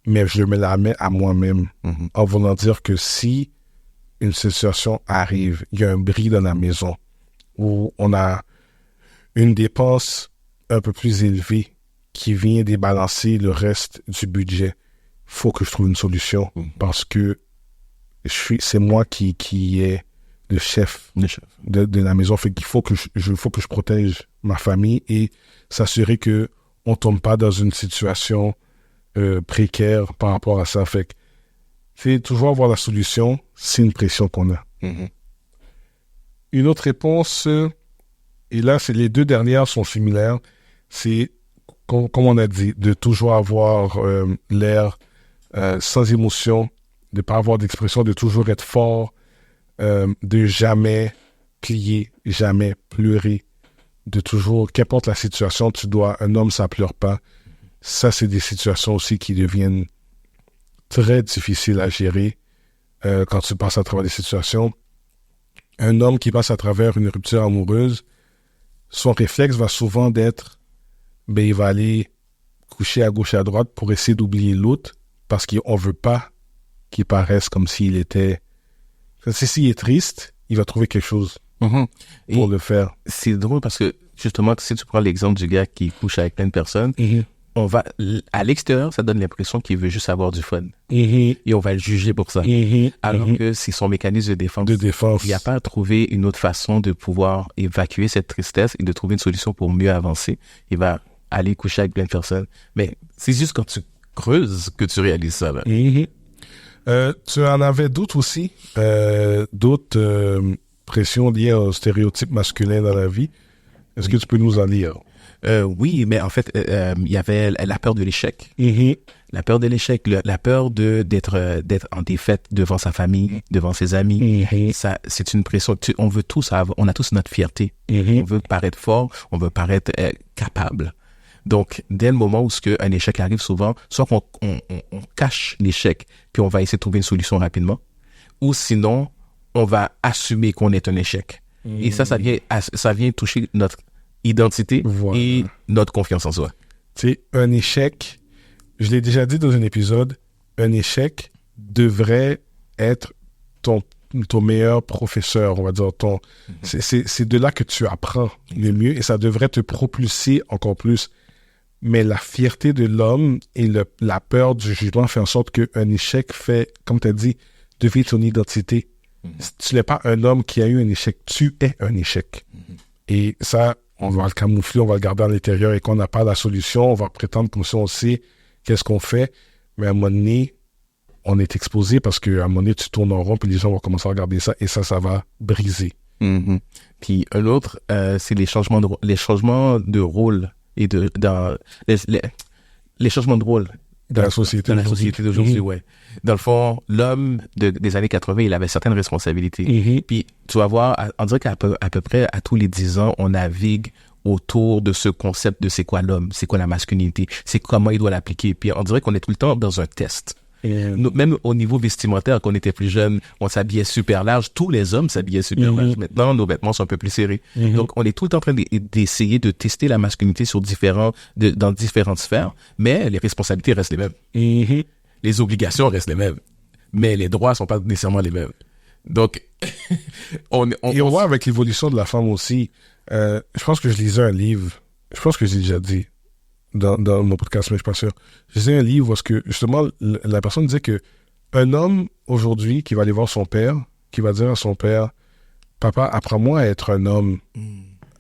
mais je me la mets à moi-même, en voulant dire que si une situation arrive, il y a un bris dans la maison, où on a une dépense un peu plus élevée qui vient débalancer le reste du budget, faut que je trouve une solution parce que c'est moi qui est le chef de la maison. Fait qu'il faut que je protège ma famille et s'assurer que on tombe pas dans une situation précaire par rapport à ça. Fait que c'est toujours avoir la solution, c'est une pression qu'on a. Une autre réponse, et là, les deux dernières sont similaires, c'est, comme on a dit, de toujours avoir l'air sans émotion, de ne pas avoir d'expression, de toujours être fort, de jamais plier, jamais pleurer, de toujours, qu'importe la situation, un homme, ça pleure pas. Ça, c'est des situations aussi qui deviennent très difficiles à gérer quand tu passes à travers des situations. Un homme qui passe à travers une rupture amoureuse, son réflexe va souvent d'être, il va aller coucher à gauche et à droite pour essayer d'oublier l'autre parce qu'on veut pas qu'il paraisse comme s'il était... S'il est triste, il va trouver quelque chose pour le faire. C'est drôle parce que, justement, si tu prends l'exemple du gars qui couche avec plein de personnes, à l'extérieur, ça donne l'impression qu'il veut juste avoir du fun. Et on va le juger pour ça. Alors que c'est son mécanisme de défense. Il n'y a pas à trouver une autre façon de pouvoir évacuer cette tristesse et de trouver une solution pour mieux avancer. Il va aller coucher avec plein de personnes. Mais c'est juste quand tu creuses que tu réalises ça. Là. Tu en avais d'autres aussi? D'autres pressions liées aux stéréotypes masculins dans la vie? Est-ce que tu peux nous en lire? Oui, mais en fait, il y avait la peur de l'échec. La peur de l'échec, la peur d'être en défaite devant sa famille, devant ses amis. Ça, c'est une pression. On a tous notre fierté. On veut paraître fort, on veut paraître capable. Donc, dès le moment où un échec arrive souvent, soit qu'on on cache l'échec, puis on va essayer de trouver une solution rapidement, ou sinon, on va assumer qu'on est un échec. Et ça vient toucher notre identité et notre confiance en soi. Tu sais, un échec, je l'ai déjà dit dans un épisode, un échec devrait être ton meilleur professeur, on va dire. C'est de là que tu apprends le mieux et ça devrait te propulser encore plus. Mais la fierté de l'homme et la peur du jugement fait en sorte qu'un échec fait, comme tu as dit, devient ton identité. Tu n'es pas un homme qui a eu un échec, tu es un échec. Et ça, on va le camoufler, on va le garder à l'intérieur et qu'on n'a pas la solution, on va prétendre comme si on sait qu'est-ce qu'on fait. Mais à un moment donné, on est exposé parce qu'à un moment donné, tu tournes en rond puis les gens vont commencer à regarder ça et ça va briser. Puis un autre, c'est les changements de rôle et les changements de rôle dans la société d'aujourd'hui, ouais. Dans le fond, l'homme des années 80, il avait certaines responsabilités. Puis tu vas voir, on dirait qu'à peu près à tous les 10 ans, on navigue autour de ce concept de c'est quoi l'homme, c'est quoi la masculinité, c'est comment il doit l'appliquer. Puis on dirait qu'on est tout le temps dans un test. Même au niveau vestimentaire, quand on était plus jeune, on s'habillait super large. Tous les hommes s'habillaient super large. Maintenant, nos vêtements sont un peu plus serrés. Donc, on est tout le temps en train d'essayer de tester la masculinité dans différentes sphères, mais les responsabilités restent les mêmes. Les obligations restent les mêmes, mais les droits sont pas nécessairement les mêmes. Donc, on voit avec l'évolution de la femme aussi. Je pense que je lisais un livre. Je pense que j'ai déjà dit dans mon podcast, mais je suis pas sûr. Je lisais un livre où est-ce que, justement, la personne disait que un homme, aujourd'hui, qui va aller voir son père, qui va dire à son père, « Papa, apprends-moi à être un homme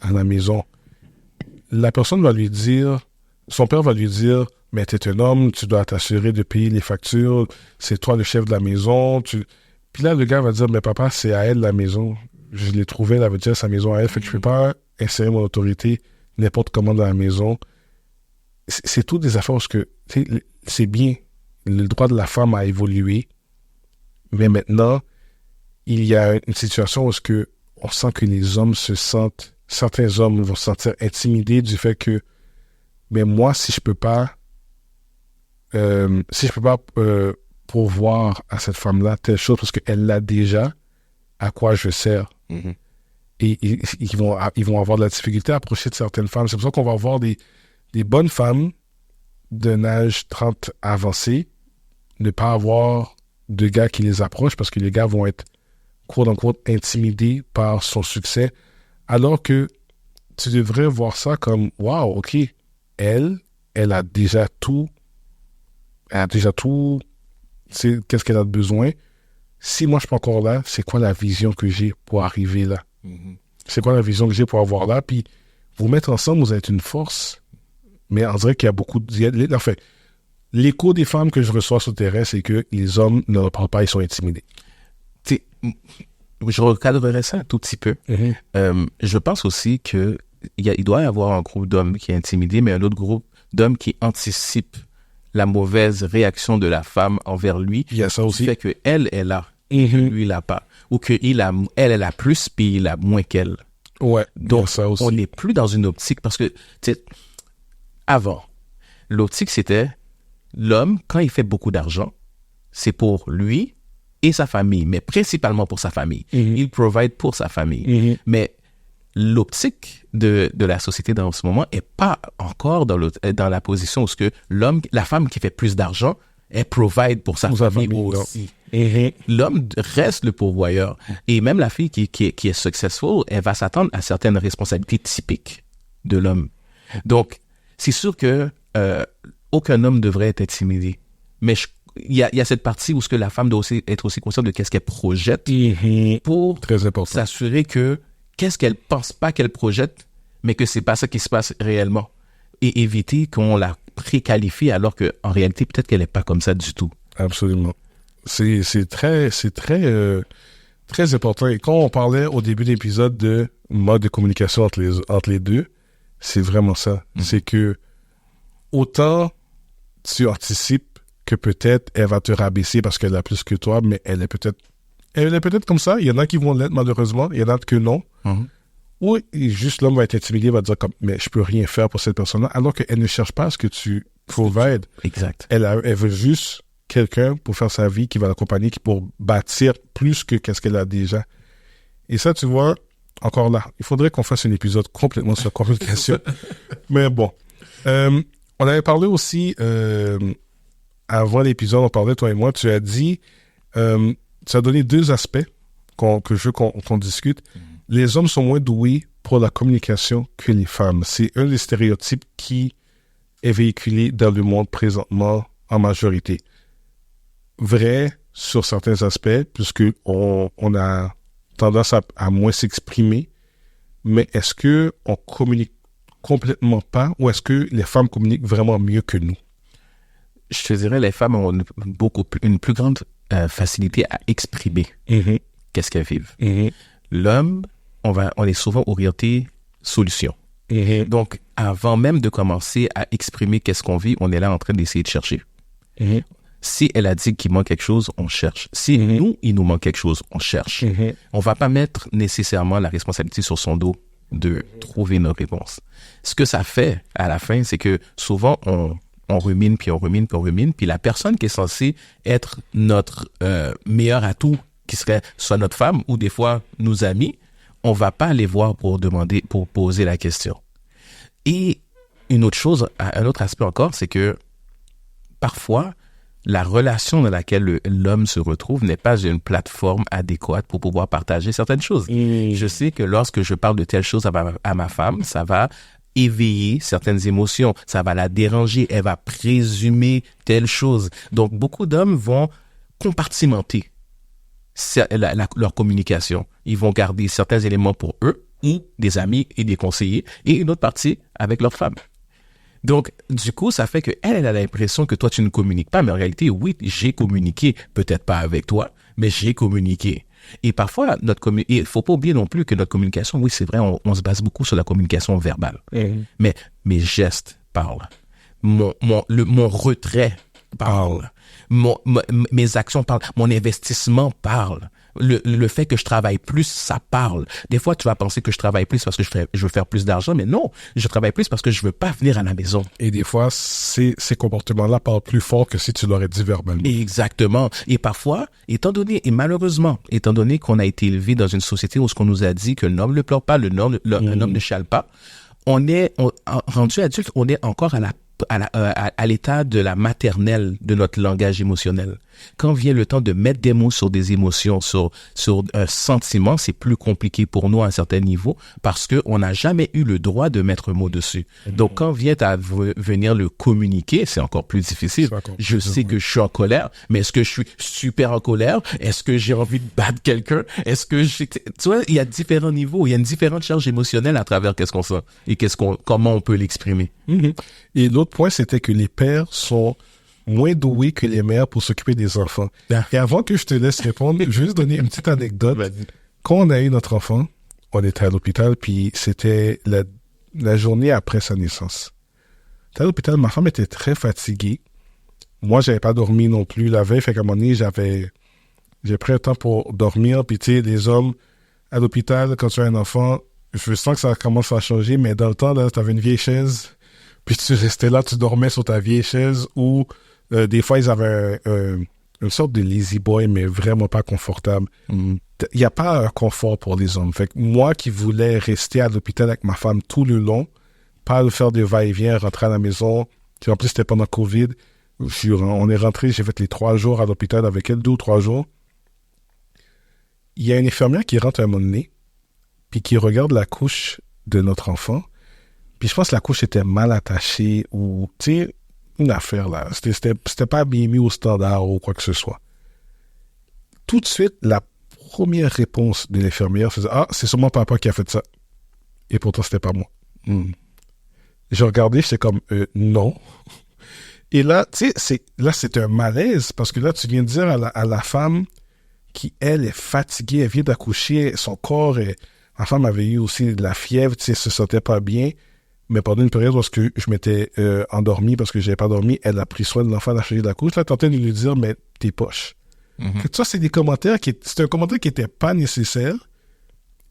à la maison. » La personne va lui dire, son père va lui dire, « Mais t'es un homme, tu dois t'assurer de payer les factures, c'est toi le chef de la maison. » Puis là, le gars va dire, « Mais papa, c'est à elle la maison. Je l'ai trouvée, elle veut dire sa maison à elle, fait que je peux pas insérer mon autorité n'importe comment dans la maison. » C'est toutes des affaires parce que c'est bien, le droit de la femme a évolué, mais maintenant, il y a une situation où on sent que les hommes certains hommes vont se sentir intimidés du fait que, mais moi, si je peux pas pourvoir à cette femme-là telle chose parce qu'elle l'a déjà, à quoi je sers? Et ils vont avoir de la difficulté à approcher de certaines femmes. C'est pour ça qu'on va avoir des bonnes femmes d'un âge 30 avancé, ne pas avoir de gars qui les approchent parce que les gars vont être, quote-unquote, intimidés par son succès, alors que tu devrais voir ça comme, wow, ok, elle a déjà tout, c'est qu'est-ce qu'elle a besoin. Si moi je suis pas encore là, c'est quoi la vision que j'ai pour arriver là? C'est quoi la vision que j'ai pour avoir là? Puis vous mettre ensemble, vous êtes une force. Mais on dirait qu'il y a beaucoup de... Enfin, l'écho des femmes que je reçois sur le terrain, c'est que les hommes ne leur parlent pas, ils sont intimidés. Je recadrerais ça un tout petit peu. Je pense aussi qu'il doit y avoir un groupe d'hommes qui est intimidé, mais un autre groupe d'hommes qui anticipe la mauvaise réaction de la femme envers lui. Il y a ça aussi. Qui fait qu'elle est là, et lui, il n'a pas. Ou qu'elle a plus, puis il a moins qu'elle. Ouais, donc, ça aussi. On n'est plus dans une optique, parce que, avant, l'optique, c'était l'homme, quand il fait beaucoup d'argent, c'est pour lui et sa famille, mais principalement pour sa famille. Il provide pour sa famille. Mais l'optique de la société dans ce moment est pas encore dans la position où la femme qui fait plus d'argent, elle provide pour sa famille aussi. L'homme reste le pourvoyeur. Et même la fille qui est successful, elle va s'attendre à certaines responsabilités typiques de l'homme. Donc, c'est sûr que aucun homme devrait être intimidé. Mais il y a cette partie où la femme doit aussi être aussi consciente de qu'est-ce qu'elle projette pour s'assurer que qu'est-ce qu'elle pense pas qu'elle projette, mais que c'est pas ça qui se passe réellement. Et éviter qu'on la préqualifie alors qu'en réalité, peut-être qu'elle n'est pas comme ça du tout. Absolument. C'est très important. Et quand on parlait au début de l'épisode de mode de communication entre les deux, c'est vraiment ça. C'est que autant tu anticipes que peut-être elle va te rabaisser parce qu'elle a plus que toi, mais elle est peut-être comme ça. Il y en a qui vont l'être malheureusement, il y en a que non. Ou juste l'homme va être intimidé, va dire comme, mais je peux rien faire pour cette personne-là, alors qu'elle ne cherche pas à ce que tu provides. Exact. Elle veut juste quelqu'un pour faire sa vie, qui va l'accompagner, qui pour bâtir plus que qu'est-ce qu'elle a déjà. Et ça, tu vois, encore là, il faudrait qu'on fasse un épisode complètement sur la communication. Mais bon. On avait parlé aussi, avant l'épisode, on parlait, toi et moi, tu as dit, tu as donné 2 aspects que je veux qu'on discute. Les hommes sont moins doués pour la communication que les femmes. C'est un des stéréotypes qui est véhiculé dans le monde présentement en majorité. Vrai sur certains aspects, puisque on a tendance à moins s'exprimer, mais est-ce que on communique complètement pas, ou est-ce que les femmes communiquent vraiment mieux que nous? Je te dirais, les femmes ont une plus grande facilité à exprimer qu'est-ce qu'elles vivent. L'homme, on est souvent orienté solution. Donc, avant même de commencer à exprimer qu'est-ce qu'on vit, on est là en train d'essayer de chercher. Si elle a dit qu'il manque quelque chose, on cherche. Si il nous manque quelque chose, on cherche. On va pas mettre nécessairement la responsabilité sur son dos de trouver nos réponses. Ce que ça fait à la fin, c'est que souvent on rumine, puis la personne qui est censée être notre meilleur atout, qui serait soit notre femme ou des fois nos amis, on va pas aller voir pour poser la question. Et un autre aspect encore, c'est que parfois, la relation dans laquelle l'homme se retrouve n'est pas une plateforme adéquate pour pouvoir partager certaines choses. Je sais que lorsque je parle de telle chose à ma femme, ça va éveiller certaines émotions, ça va la déranger, elle va présumer telle chose. Donc, beaucoup d'hommes vont compartimenter leur communication. Ils vont garder certains éléments pour eux, ou des amis et des conseillers, et une autre partie avec leur femme. Donc, du coup, ça fait qu'elle a l'impression que toi, tu ne communiques pas, mais en réalité, oui, j'ai communiqué, peut-être pas avec toi, mais j'ai communiqué. Et parfois, il faut pas oublier non plus que notre communication, oui, c'est vrai, on se base beaucoup sur la communication verbale. Mais mes gestes parlent. Mon retrait parle. Mes actions parlent. Mon investissement parle. Le fait que je travaille plus, ça parle. Des fois, tu vas penser que je travaille plus parce que je veux faire plus d'argent, mais non, je travaille plus parce que je veux pas venir à la maison. Et des fois, ces comportements-là parlent plus fort que si tu l'aurais dit verbalement. Exactement. Et parfois, malheureusement, étant donné qu'on a été élevé dans une société où ce qu'on nous a dit que l'homme ne pleure pas, un homme ne chiale pas, rendu adulte, on est encore à l'état de la maternelle de notre langage émotionnel. Quand vient le temps de mettre des mots sur des émotions, sur un sentiment, c'est plus compliqué pour nous à un certain niveau parce que on n'a jamais eu le droit de mettre mot dessus. Donc, quand vient à venir le communiquer, c'est encore plus difficile. Je sais que je suis en colère, mais est-ce que je suis super en colère? Est-ce que j'ai envie de battre quelqu'un? Tu vois, il y a différents niveaux, il y a une différente charge émotionnelle à travers qu'est-ce qu'on sent et comment on peut l'exprimer. Et l'autre point, c'était que les pères sont moins doués que les mères pour s'occuper des enfants. Et avant que je te laisse répondre, je vais juste donner une petite anecdote. Quand on a eu notre enfant, on était à l'hôpital, puis c'était la journée après sa naissance. À l'hôpital, ma femme était très fatiguée. Moi, j'avais pas dormi non plus la veille, fait qu'à un moment donné, j'ai pris un temps pour dormir, puis tu sais, les hommes à l'hôpital, quand tu as un enfant, je sens que ça commence à changer, mais dans le temps, là, t'avais une vieille chaise, puis tu restais là, tu dormais sur ta vieille chaise, ou des fois, ils avaient une sorte de lazy boy, mais vraiment pas confortable. Il n'y a pas un confort pour les hommes. Fait que moi qui voulais rester à l'hôpital avec ma femme tout le long, pas faire de va-et-vient, rentrer à la maison, puis en plus, c'était pendant Covid, on est rentré, j'ai fait les 3 jours à l'hôpital avec elle, 2 ou 3 jours. Il y a une infirmière qui rentre à un moment donné, puis qui regarde la couche de notre enfant, puis je pense que la couche était mal attachée, ou, tu sais, une affaire, là. C'était pas bien mis au standard ou quoi que ce soit. Tout de suite, la première réponse de l'infirmière faisait « Ah, c'est sûrement papa qui a fait ça. » Et pourtant, c'était pas moi. J'ai regardé, j'étais comme « Non. » Et là, tu sais, c'est un malaise, parce que là, tu viens de dire à la femme qui, elle, est fatiguée, elle vient d'accoucher, son corps ma femme avait eu aussi de la fièvre, tu sais, elle se sentait pas bien. Mais pendant une période lorsque je m'étais endormi parce que j'avais pas dormi, elle a pris soin de l'enfant, elle a changé de la couche. Là, tentais de lui dire, mais t'es poche. Ça, c'est un commentaire qui était pas nécessaire.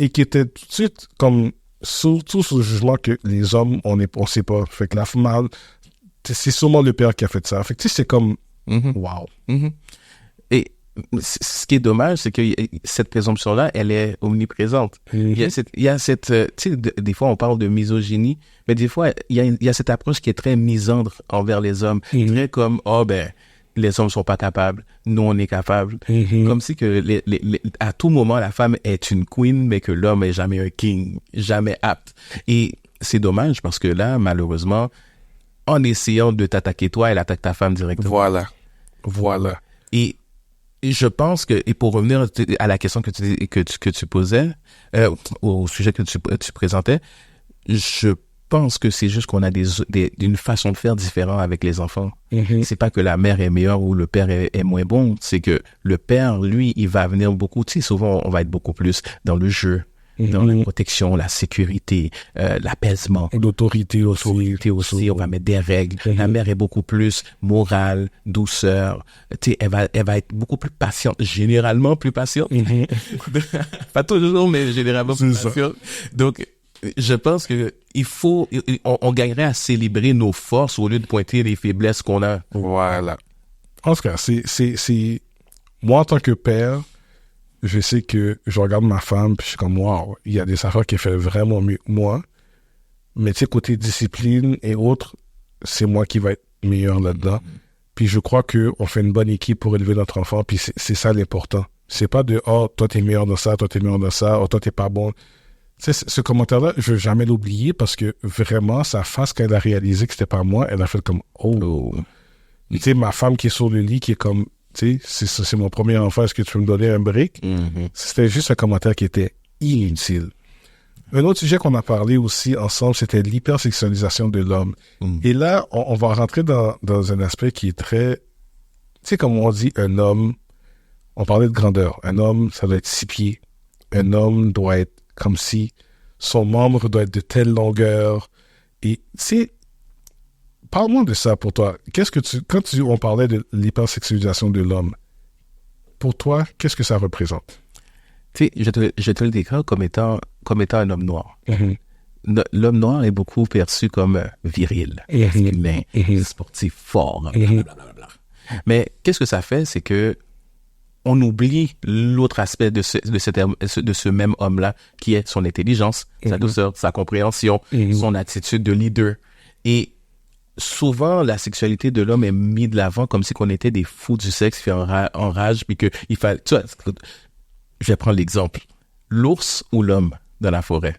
et qui était tout de suite comme surtout sur le jugement que les hommes, on sait pas. Fait que la femme, c'est sûrement le père qui a fait ça. Fait que tu sais, c'est comme, wow. Et ce qui est dommage, c'est que cette présomption-là, elle est omniprésente. Il y a cette, tu sais, des fois on parle de misogynie, mais des fois il y a cette approche qui est très misandre envers les hommes, très comme les hommes sont pas capables, nous on est capables, comme si que à tout moment la femme est une queen, mais que l'homme est jamais un king, jamais apte. Et c'est dommage parce que là, malheureusement, en essayant de t'attaquer toi, elle attaque ta femme directement. Voilà. Et je pense que, et pour revenir à la question que tu posais, au sujet que tu présentais, je pense que c'est juste qu'on a une façon de faire différente avec les enfants. C'est pas que la mère est meilleure ou le père est moins bon, c'est que le père, lui, il va venir beaucoup, tu sais, souvent, on va être beaucoup plus dans le jeu, dans la protection, la sécurité, l'apaisement. L'autorité aussi. On va mettre des règles. La mère est beaucoup plus morale, douceur. Tu sais, elle va être beaucoup plus patiente, généralement plus patiente. Pas toujours, mais généralement plus patiente. Donc, je pense que on gagnerait à célébrer nos forces au lieu de pointer les faiblesses qu'on a. Voilà. En tout cas, c'est moi en tant que père, je sais que je regarde ma femme puis je suis comme wow, il y a des affaires qu'elle fait vraiment mieux que moi. Mais tu sais, côté discipline et autres, c'est moi qui va être meilleur là-dedans. Puis je crois que on fait une bonne équipe pour élever notre enfant, puis c'est ça l'important. C'est pas de toi t'es meilleur dans ça, toi t'es meilleur dans ça, toi t'es pas bon. Tu sais, ce commentaire-là, je vais jamais l'oublier parce que vraiment, sa face, quand elle a réalisé que c'était pas moi, elle a fait comme Tu sais, ma femme qui est sur le lit, qui est comme, tu sais, c'est mon premier enfant, est-ce que tu peux me donner un break? C'était juste un commentaire qui était inutile. Un autre sujet qu'on a parlé aussi ensemble, c'était l'hypersexualisation de l'homme. Et là, on va rentrer dans un aspect qui est très, tu sais, comme on dit, un homme, on parlait de grandeur. Un homme, ça doit être 6 pieds. Un homme doit être comme si son membre doit être de telle longueur. Et tu sais, parle-moi de ça pour toi. On parlait de l'hypersexualisation de l'homme, pour toi, qu'est-ce que ça représente? Tu sais, je te le décris comme étant un homme noir. L'homme noir est beaucoup perçu comme viril, masculin, sportif, fort, blablabla. Mais qu'est-ce que ça fait, c'est que on oublie l'autre aspect de ce même homme-là, qui est son intelligence, sa douceur, sa compréhension, son attitude de leader. Et souvent, la sexualité de l'homme est mise de l'avant comme si qu'on était des fous du sexe qui en rage, puis qu'il fallait... Tu vois, je vais prendre l'exemple. L'ours ou l'homme dans la forêt?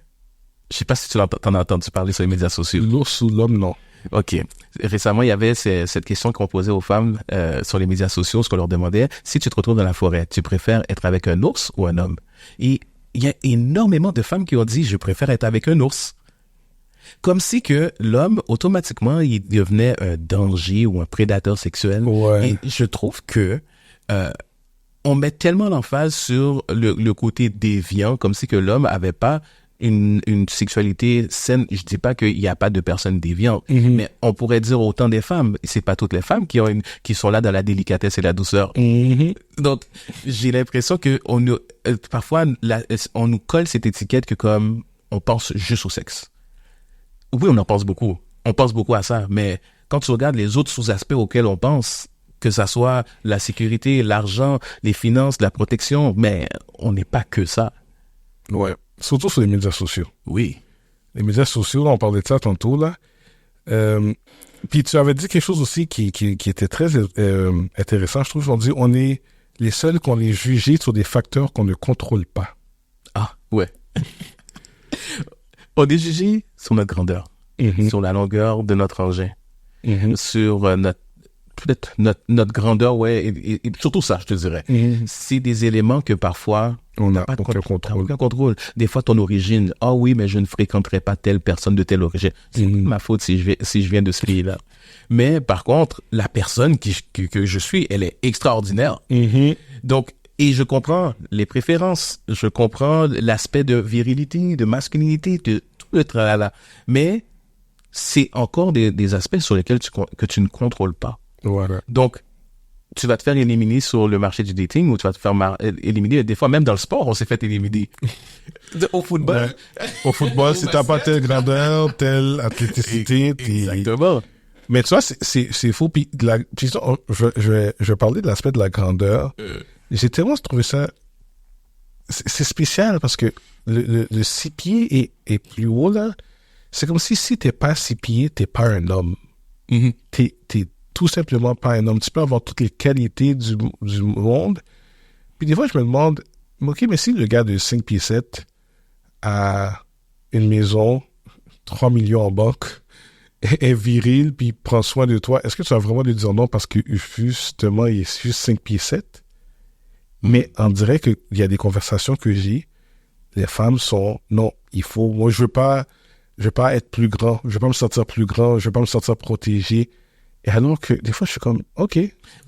Je sais pas si tu t'en as entendu parler sur les médias sociaux. L'ours ou l'homme, non. OK. Récemment, il y avait cette question qu'on posait aux femmes sur les médias sociaux, ce qu'on leur demandait. Si tu te retrouves dans la forêt, tu préfères être avec un ours ou un homme? Et il y a énormément de femmes qui ont dit, je préfère être avec un ours. Comme si que l'homme, automatiquement, il devenait un danger ou un prédateur sexuel. Ouais. Et je trouve que on met tellement l'emphase sur le côté déviant, comme si que l'homme avait pas une sexualité saine. Je dis pas qu'il y a pas de personnes déviantes, mais on pourrait dire autant des femmes. C'est pas toutes les femmes qui sont là dans la délicatesse et la douceur. Donc, j'ai l'impression que parfois, on nous colle cette étiquette que comme on pense juste au sexe. Oui, on en pense beaucoup. On pense beaucoup à ça, mais quand tu regardes les autres sous-aspects auxquels on pense, que ça soit la sécurité, l'argent, les finances, la protection, mais on n'est pas que ça. Ouais. Surtout sur les médias sociaux. Oui. Les médias sociaux, là, on parlait de ça tantôt, là. Puis tu avais dit quelque chose aussi qui était très intéressant. Je trouve on est les seuls qu'on est jugés sur des facteurs qu'on ne contrôle pas. Ah, ouais. On est jugé sur notre grandeur, sur la longueur de notre engin, sur notre grandeur, ouais, et surtout ça, je te dirais. C'est des éléments que parfois on n'a aucun contrôle. Des fois, ton origine, oui, mais je ne fréquenterai pas telle personne de telle origine. C'est ma faute si je viens de ce pays-là. Mais par contre, la personne que je suis, elle est extraordinaire. Donc, et je comprends les préférences, je comprends l'aspect de virilité, de masculinité, de tout le tralala. Mais c'est encore des aspects sur lesquels que tu ne contrôles pas. Voilà. Donc, tu vas te faire éliminer sur le marché du dating ou tu vas te faire éliminer. Des fois, même dans le sport, on s'est fait éliminer. Au football. Ouais. Au football, si t'as pas telle grandeur, telle athléticité, Exactement. Mais tu vois, c'est faux. Puis, je parlais de l'aspect de la grandeur. J'ai tellement trouvé ça... C'est spécial parce que le 6 pieds est plus haut, là. C'est comme si t'es pas 6 pieds, t'es pas un homme. Mm-hmm. T'es tout simplement pas un homme. Tu peux avoir toutes les qualités du monde. Puis des fois, je me demande, OK, mais si le gars de 5 pieds 7 a une maison, 3 millions en banque, est viril, puis prend soin de toi, est-ce que tu vas vraiment lui dire non parce que justement, il est juste 5 pieds 7? Mais on dirait qu'il y a des conversations que j'ai, les femmes sont, non, moi je veux pas être plus grand, je veux pas me sentir plus grand, je veux pas me sentir protégé. Et alors que des fois je suis comme, OK.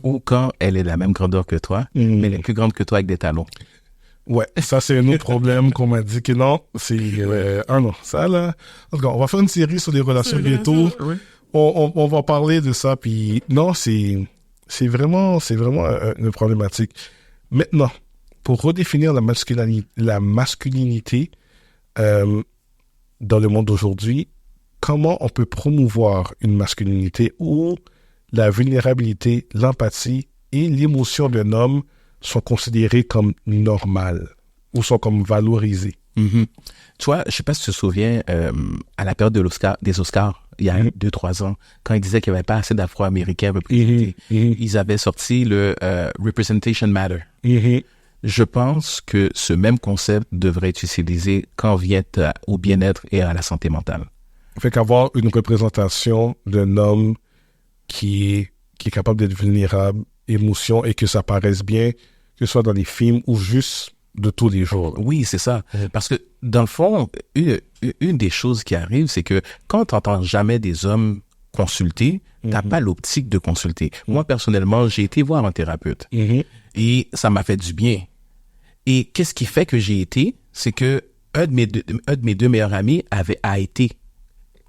Ou quand elle est de la même grandeur que toi, mais elle est plus grande que toi avec des talons. Ouais, ça c'est un autre problème qu'on m'a dit que non, c'est non, ça là. En tout cas, on va faire une série sur les relations bientôt. Oui. On va parler de ça, puis non, c'est vraiment une problématique. Maintenant, pour redéfinir la masculinité dans le monde d'aujourd'hui, comment on peut promouvoir une masculinité où la vulnérabilité, l'empathie et l'émotion d'un homme sont considérées comme normales ou sont comme valorisées? Mm-hmm. Tu vois, je sais pas si tu te souviens, à la période des Oscars, il y a 2-3 ans, quand ils disaient qu'il n'y avait pas assez d'Afro-Américains représentés, ils avaient sorti le Representation Matter. Je pense que ce même concept devrait être utilisé quand vient au bien-être et à la santé mentale. Fait qu'avoir une représentation d'un homme qui est capable d'être vulnérable, émotion, et que ça paraisse bien, que ce soit dans les films ou juste de tous les jours. Oui, c'est ça. Parce que, dans le fond, une des choses qui arrive, c'est que quand tu n'entends jamais des hommes consulter, tu n'as pas l'optique de consulter. Moi, personnellement, j'ai été voir un thérapeute et ça m'a fait du bien. Et qu'est-ce qui fait que j'ai été? C'est que un de mes deux meilleurs amis a été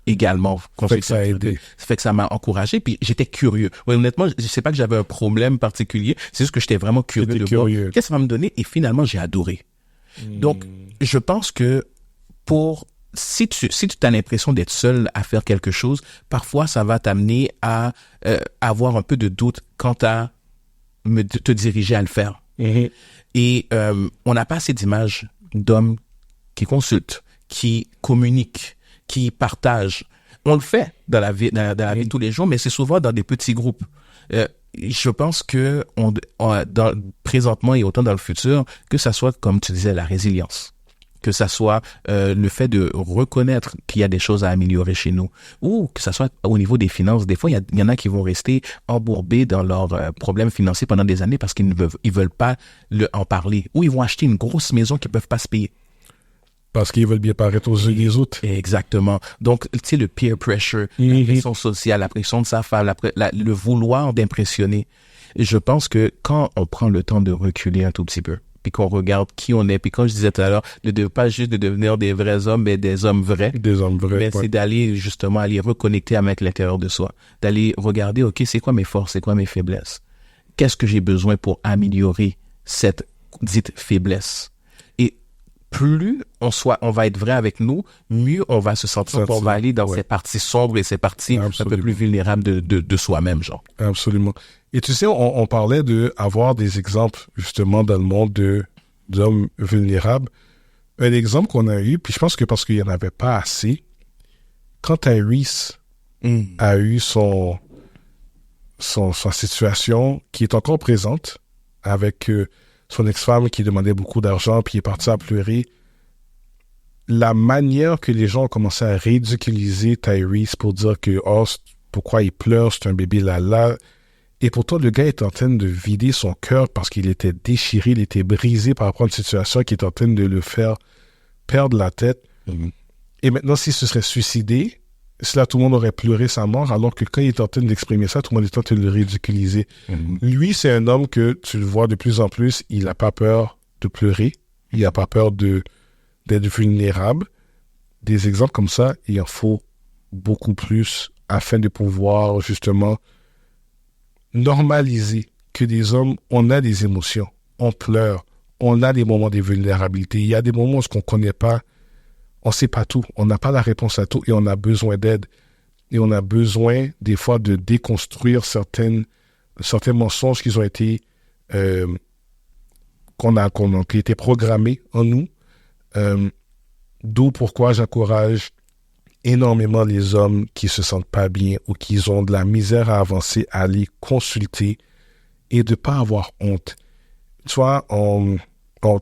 également consulté. Ça a aidé. Ça fait que ça m'a encouragé, puis j'étais curieux. Ouais, honnêtement, je sais pas que j'avais un problème particulier, c'est juste que j'étais vraiment curieux de voir qu'est-ce que ça va me donner, et finalement, j'ai adoré. Donc, je pense que si tu as l'impression d'être seul à faire quelque chose, parfois, ça va t'amener à avoir un peu de doute quant à te diriger à le faire. Et on n'a pas assez d'images d'hommes qui consultent, qui communiquent, qui partagent. On le fait dans la vie de tous les jours, mais c'est souvent dans des petits groupes. Je pense que présentement et autant dans le futur, que ça soit, comme tu disais, la résilience, que ça soit le fait de reconnaître qu'il y a des choses à améliorer chez nous, ou que ça soit au niveau des finances. Des fois, il y en a qui vont rester embourbés dans leurs problèmes financiers pendant des années parce qu'ils ne veulent pas en parler, ou ils vont acheter une grosse maison qu'ils peuvent pas se payer. Parce qu'ils veulent bien paraître aux yeux des autres. Exactement. Donc, tu sais, le peer pressure, la pression sociale, la pression de sa femme, le vouloir d'impressionner. Et je pense que quand on prend le temps de reculer un tout petit peu, puis qu'on regarde qui on est, puis comme je disais tout à l'heure, pas juste de devenir des vrais hommes, mais des hommes vrais. Des hommes vrais. Mais c'est d'aller justement aller reconnecter avec l'intérieur de soi. D'aller regarder, OK, c'est quoi mes forces, c'est quoi mes faiblesses? Qu'est-ce que j'ai besoin pour améliorer cette dite faiblesse? Plus on va être vrai avec nous, mieux on va se sentir qu'on va aller dans ces parties sombres et ces parties un peu plus vulnérables de soi-même, genre. Absolument. Et tu sais, on parlait avoir des exemples, justement, dans le monde d'hommes vulnérables. Un exemple qu'on a eu, puis je pense que parce qu'il n'y en avait pas assez, quand Tyrese a eu sa situation qui est encore présente avec son ex-femme qui demandait beaucoup d'argent, puis il est parti à pleurer. La manière que les gens ont commencé à ridiculiser Tyrese pour dire que pourquoi il pleure, c'est un bébé là. Et pourtant, le gars est en train de vider son cœur parce qu'il était déchiré, il était brisé par rapport à une situation qui est en train de le faire perdre la tête. Et maintenant, s'il se serait suicidé, là, tout le monde aurait pleuré sa mort, alors que quand il est en train d'exprimer ça, tout le monde est en train de le ridiculiser. Lui, c'est un homme que tu le vois de plus en plus, il n'a pas peur de pleurer, il n'a pas peur d'être vulnérable. Des exemples comme ça, il en faut beaucoup plus afin de pouvoir justement normaliser que des hommes, on a des émotions, on pleure, on a des moments de vulnérabilité. Il y a des moments où on ne connaît pas, on ne sait pas tout, on n'a pas la réponse à tout et on a besoin d'aide. Et on a besoin, des fois, de déconstruire certains mensonges qui ont été, qui étaient programmés en nous. D'où pourquoi j'encourage énormément les hommes qui se sentent pas bien ou qui ont de la misère à avancer, à aller consulter et de pas avoir honte. Tu vois,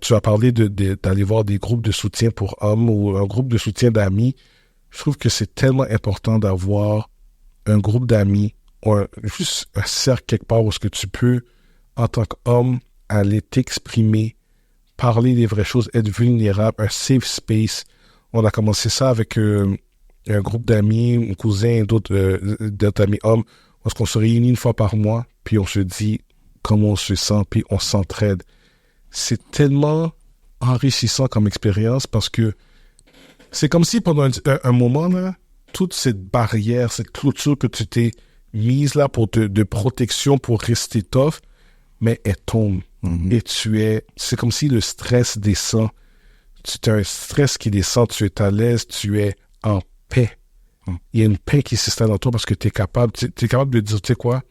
tu as parlé d'aller voir des groupes de soutien pour hommes ou un groupe de soutien d'amis. Je trouve que c'est tellement important d'avoir un groupe d'amis ou juste un cercle quelque part où ce que tu peux, en tant qu'homme, aller t'exprimer, parler des vraies choses, être vulnérable, un safe space. On a commencé ça avec un groupe d'amis, mon cousin, d'autres amis hommes, parce qu'on se réunit une fois par mois, puis on se dit comment on se sent, puis on s'entraide. C'est tellement enrichissant comme expérience parce que c'est comme si pendant un moment, là, toute cette barrière, cette clôture que tu t'es mise là de protection pour rester tough, mais elle tombe. Mm-hmm. Et c'est comme si le stress descend. Tu as un stress qui descend, tu es à l'aise, tu es en paix. Il y a une paix qui s'installe en toi parce que tu es capable de dire, tu sais quoi,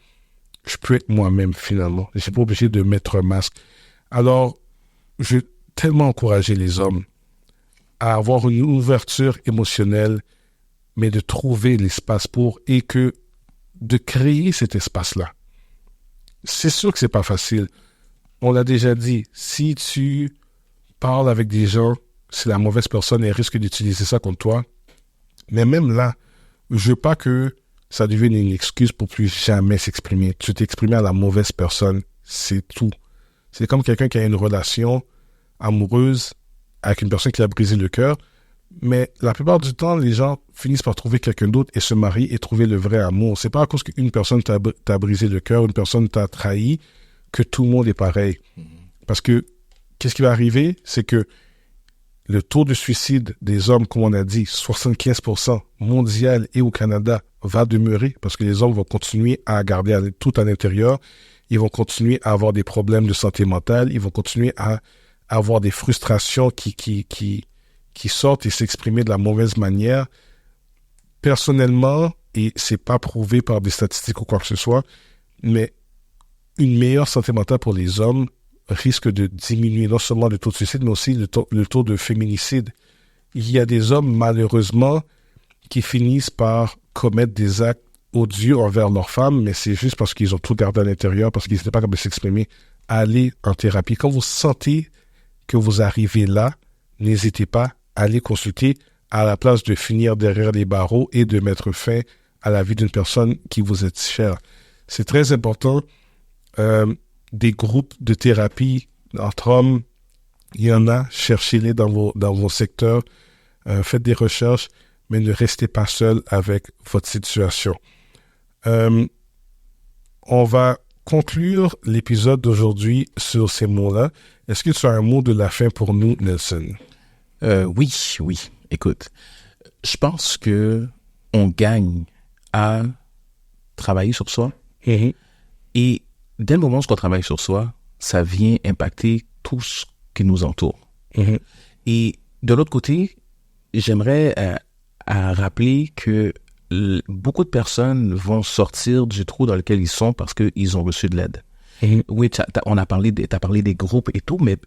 je peux être moi-même finalement. Je suis pas obligé de mettre un masque. Alors, je veux tellement encourager les hommes à avoir une ouverture émotionnelle, mais de trouver l'espace et de créer cet espace-là. C'est sûr que c'est pas facile. On l'a déjà dit, si tu parles avec des gens, c'est la mauvaise personne, elle risque d'utiliser ça contre toi. Mais même là, je veux pas que ça devienne une excuse pour plus jamais s'exprimer. Tu t'es exprimé à la mauvaise personne, c'est tout. C'est comme quelqu'un qui a une relation amoureuse avec une personne qui a brisé le cœur, mais la plupart du temps, les gens finissent par trouver quelqu'un d'autre et se marient et trouver le vrai amour. C'est pas à cause qu'une personne t'a brisé le cœur, une personne t'a trahi, que tout le monde est pareil. Parce que, qu'est-ce qui va arriver? C'est que le taux de suicide des hommes, comme on a dit, 75% mondial et au Canada, va demeurer parce que les hommes vont continuer à garder tout à l'intérieur. Ils vont continuer à avoir des problèmes de santé mentale. Ils vont continuer à avoir des frustrations qui sortent et s'exprimer de la mauvaise manière. Personnellement, et c'est pas prouvé par des statistiques ou quoi que ce soit, mais une meilleure santé mentale pour les hommes risque de diminuer non seulement le taux de suicide, mais aussi le taux de féminicide. Il y a des hommes, malheureusement, qui finissent par commettre des actes odieux envers leurs femmes, mais c'est juste parce qu'ils ont tout gardé à l'intérieur, parce qu'ils n'étaient pas capables de s'exprimer. Allez en thérapie. Quand vous sentez que vous arrivez là, n'hésitez pas à aller consulter à la place de finir derrière les barreaux et de mettre fin à la vie d'une personne qui vous est chère. C'est très important. Des groupes de thérapie entre hommes, il y en a, cherchez-les dans vos secteurs, faites des recherches, mais ne restez pas seul avec votre situation. On va conclure l'épisode d'aujourd'hui sur ces mots-là. Est-ce que tu as un mot de la fin pour nous, Nelson? Oui. Écoute, je pense que on gagne à travailler sur soi. Mm-hmm. Et dès le moment où on travaille sur soi, ça vient impacter tout ce qui nous entoure. Mm-hmm. Et de l'autre côté, j'aimerais rappeler que beaucoup de personnes vont sortir du trou dans lequel ils sont parce qu'ils ont reçu de l'aide. Mm-hmm. Oui, t'as parlé des groupes et tout, mais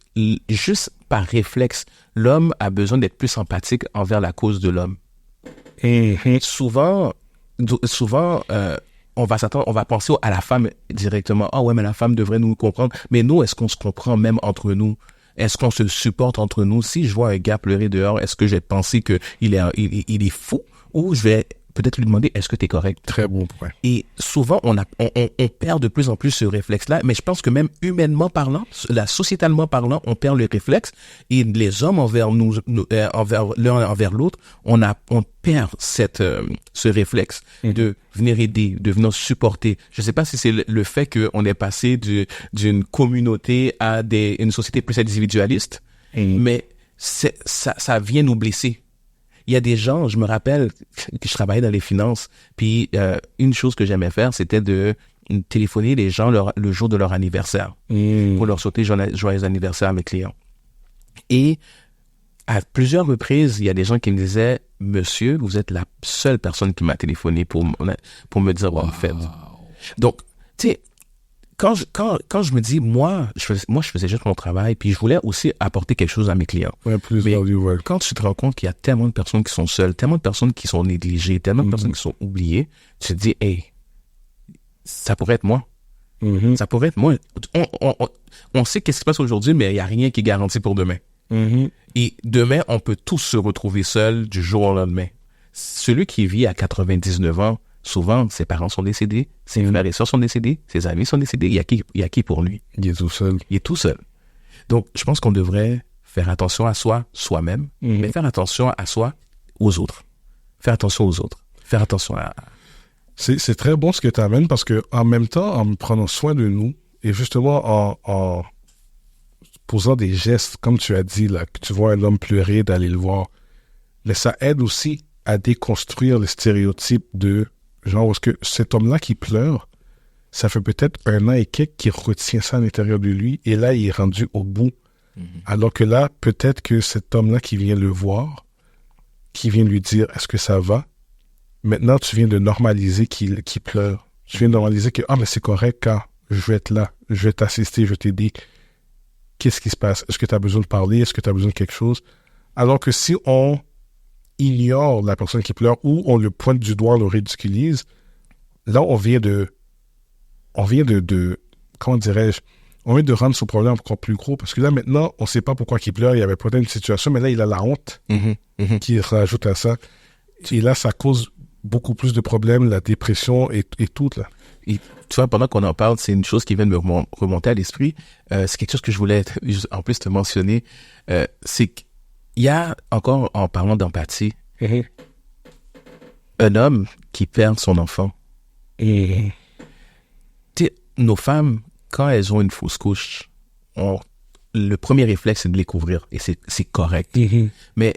juste par réflexe, l'homme a besoin d'être plus empathique envers la cause de l'homme. Mm-hmm. Souvent, on va penser à la femme directement. Ah ouais, mais la femme devrait nous comprendre. Mais nous, est-ce qu'on se comprend même entre nous? Est-ce qu'on se supporte entre nous? Si je vois un gars pleurer dehors, est-ce que j'ai pensé qu'il est fou? Ou je vais peut-être lui demander, est-ce que tu es correct? Très bon point. Et souvent, on perd de plus en plus ce réflexe-là, mais je pense que même humainement parlant, sociétalement parlant, on perd le réflexe, et les hommes envers l'un envers l'autre, on perd ce réflexe de venir aider, de venir supporter. Je sais pas si c'est le fait qu'on est passé d'une communauté à une société plus individualiste, mais ça vient nous blesser. il y a des gens, je me rappelle que je travaillais dans les finances, puis une chose que j'aimais faire, c'était de téléphoner les gens le jour de leur anniversaire pour leur souhaiter joyeux anniversaire à mes clients. Et à plusieurs reprises, il y a des gens qui me disaient « Monsieur, vous êtes la seule personne qui m'a téléphoné pour me dire bonne fête. » Donc, tu sais, quand je me dis, moi, je faisais juste mon travail, puis je voulais aussi apporter quelque chose à mes clients. Ouais, plus Mais value, ouais. quand tu te rends compte qu'il y a tellement de personnes qui sont seules, tellement de personnes qui sont négligées, tellement de personnes qui sont oubliées, tu te dis, hey, ça pourrait être moi. Ça pourrait être moi. On sait qu'est-ce qui se passe aujourd'hui, mais il n'y a rien qui est garanti pour demain. Et demain, on peut tous se retrouver seuls du jour au lendemain. Celui qui vit à 99 ans, souvent, ses parents sont décédés, ses frères et sœurs sont décédés, ses amis sont décédés. Il y a qui pour lui? Il est tout seul. Il est tout seul. Donc, je pense qu'on devrait faire attention à soi, soi-même, mais faire attention à soi, aux autres. Faire attention aux autres. Faire attention à... C'est très bon ce que tu amènes parce que en même temps, en prenant soin de nous et justement en posant des gestes, comme tu as dit, là, que tu vois un homme pleurer, d'aller le voir, mais ça aide aussi à déconstruire les stéréotypes de genre, parce que cet homme-là qui pleure, ça fait peut-être 1 an et quelques qu'il retient ça à l'intérieur de lui et là, il est rendu au bout. Alors que là, peut-être que cet homme-là qui vient le voir, qui vient lui dire, est-ce que ça va? Maintenant, tu viens de normaliser qu'il pleure. Tu viens de normaliser que, mais c'est correct quand je vais être là, je vais t'assister, je vais t'aider. Qu'est-ce qui se passe? Est-ce que tu as besoin de parler? Est-ce que tu as besoin de quelque chose? Alors que si on ignore la personne qui pleure ou on le pointe du doigt, on le ridiculise, là, on vient de comment dirais-je, on vient de rendre ce problème encore plus gros parce que là, maintenant, on ne sait pas pourquoi il pleure, il y avait peut-être une situation, mais là, il a la honte qui rajoute à ça. Et là, ça cause beaucoup plus de problèmes, la dépression et tout, là. Et tu vois, pendant qu'on en parle, c'est une chose qui vient de me remonter à l'esprit. C'est quelque chose que je voulais en plus te mentionner. C'est qu'il y a, encore en parlant d'empathie, un homme qui perd son enfant. Tu sais, nos femmes, quand elles ont une fausse couche, le premier réflexe, c'est de les couvrir. Et c'est correct. Mais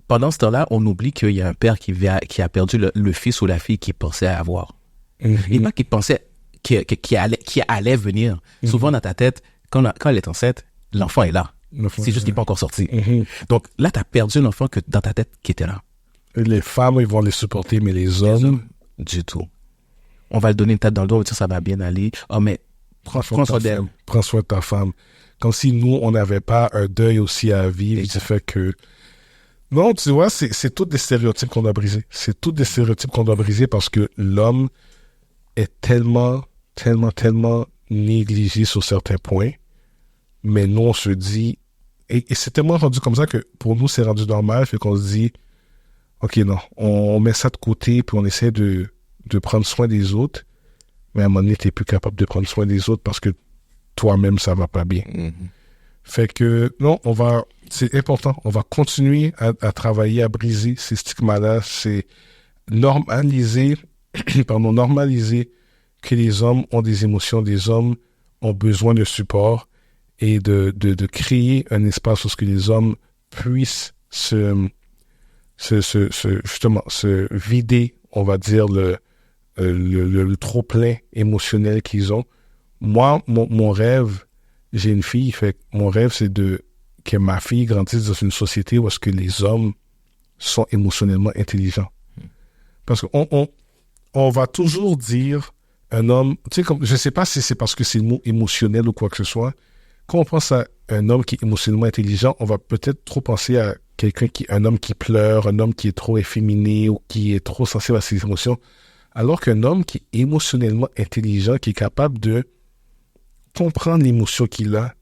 pendant ce temps-là, on oublie qu'il y a un père qui a perdu le fils ou la fille qu'il pensait avoir. Et pas qu'il pensait qui allait venir. Souvent dans ta tête, quand elle est enceinte, l'enfant est là. C'est juste qu'il n'est pas encore sorti. Donc là, tu as perdu un enfant dans ta tête qui était là. Et les femmes, ils vont les supporter, mais les hommes... Du tout. On va le donner une tête dans le dos, on va dire ça va bien aller. Oh, mais prends soin d'elle. Prends soin de ta femme. Comme si nous, on n'avait pas un deuil aussi à vivre. Ça fait que... Non, tu vois, c'est tous des stéréotypes qu'on doit briser. C'est tous des stéréotypes qu'on doit briser parce que l'homme est tellement négligé sur certains points. Mais nous, on se dit... Et c'est tellement rendu comme ça que pour nous, c'est rendu normal. Fait qu'on se dit, OK, non, on met ça de côté puis on essaie de prendre soin des autres. Mais à un moment donné, t'es plus capable de prendre soin des autres parce que toi-même, ça va pas bien. Fait que, non, c'est important. On va continuer à travailler, à briser ces stigmas-là. C'est normaliser que les hommes ont des émotions, des hommes ont besoin de support et de créer un espace où les hommes puissent justement se vider, on va dire, le trop-plein émotionnel qu'ils ont. Moi, mon rêve, j'ai une fille, fait mon rêve, c'est que ma fille grandisse dans une société où est-ce que les hommes sont émotionnellement intelligents. Parce qu'on va toujours dire un homme, tu sais, comme, je sais pas si c'est parce que c'est le mot émotionnel ou quoi que ce soit. Quand on pense à un homme qui est émotionnellement intelligent, on va peut-être trop penser à un homme qui pleure, un homme qui est trop efféminé ou qui est trop sensible à ses émotions. Alors qu'un homme qui est émotionnellement intelligent, qui est capable de comprendre l'émotion qu'il a,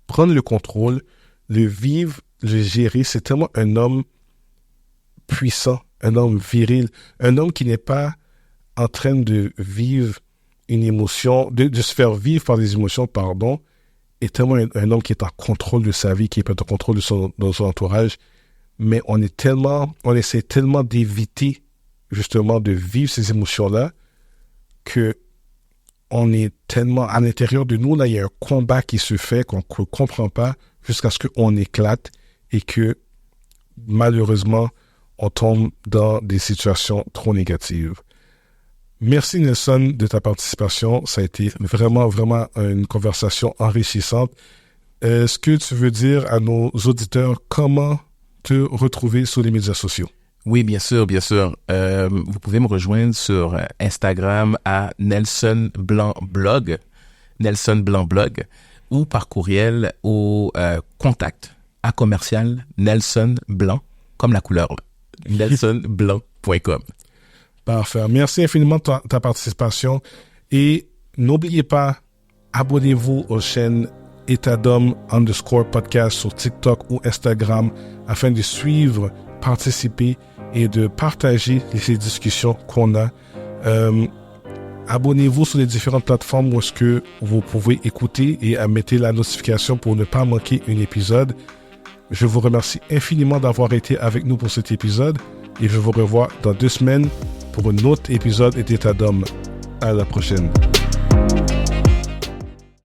prendre le contrôle, le vivre, le gérer, c'est tellement un homme puissant, un homme viril, un homme qui n'est pas en train de vivre une émotion, de se faire vivre par des émotions, est tellement un homme qui est en contrôle de sa vie, qui est en contrôle de son entourage, mais on essaie tellement d'éviter justement de vivre ces émotions-là que on est tellement à l'intérieur de nous, là, il y a un combat qui se fait qu'on ne comprend pas jusqu'à ce qu'on éclate et que malheureusement, on tombe dans des situations trop négatives. Merci Nelson de ta participation. Ça a été vraiment, vraiment une conversation enrichissante. Est-ce que tu veux dire à nos auditeurs comment te retrouver sur les médias sociaux? Oui, bien sûr, bien sûr. Vous pouvez me rejoindre sur Instagram à Nelson Blanc Blog, Nelson Blanc Blog, ou par courriel au contact à commercial Nelson Blanc, comme la couleur, nelsonblanc.com. Parfait. Merci infiniment de ta participation et n'oubliez pas, abonnez-vous aux chaînes Etadom_podcast sur TikTok ou Instagram afin de suivre, participer et de partager ces discussions qu'on a. Abonnez-vous sur les différentes plateformes où est-ce que vous pouvez écouter et mettez la notification pour ne pas manquer un épisode. Je vous remercie infiniment d'avoir été avec nous pour cet épisode et je vous revois dans 2 semaines pour un autre épisode d'État d'homme. À la prochaine.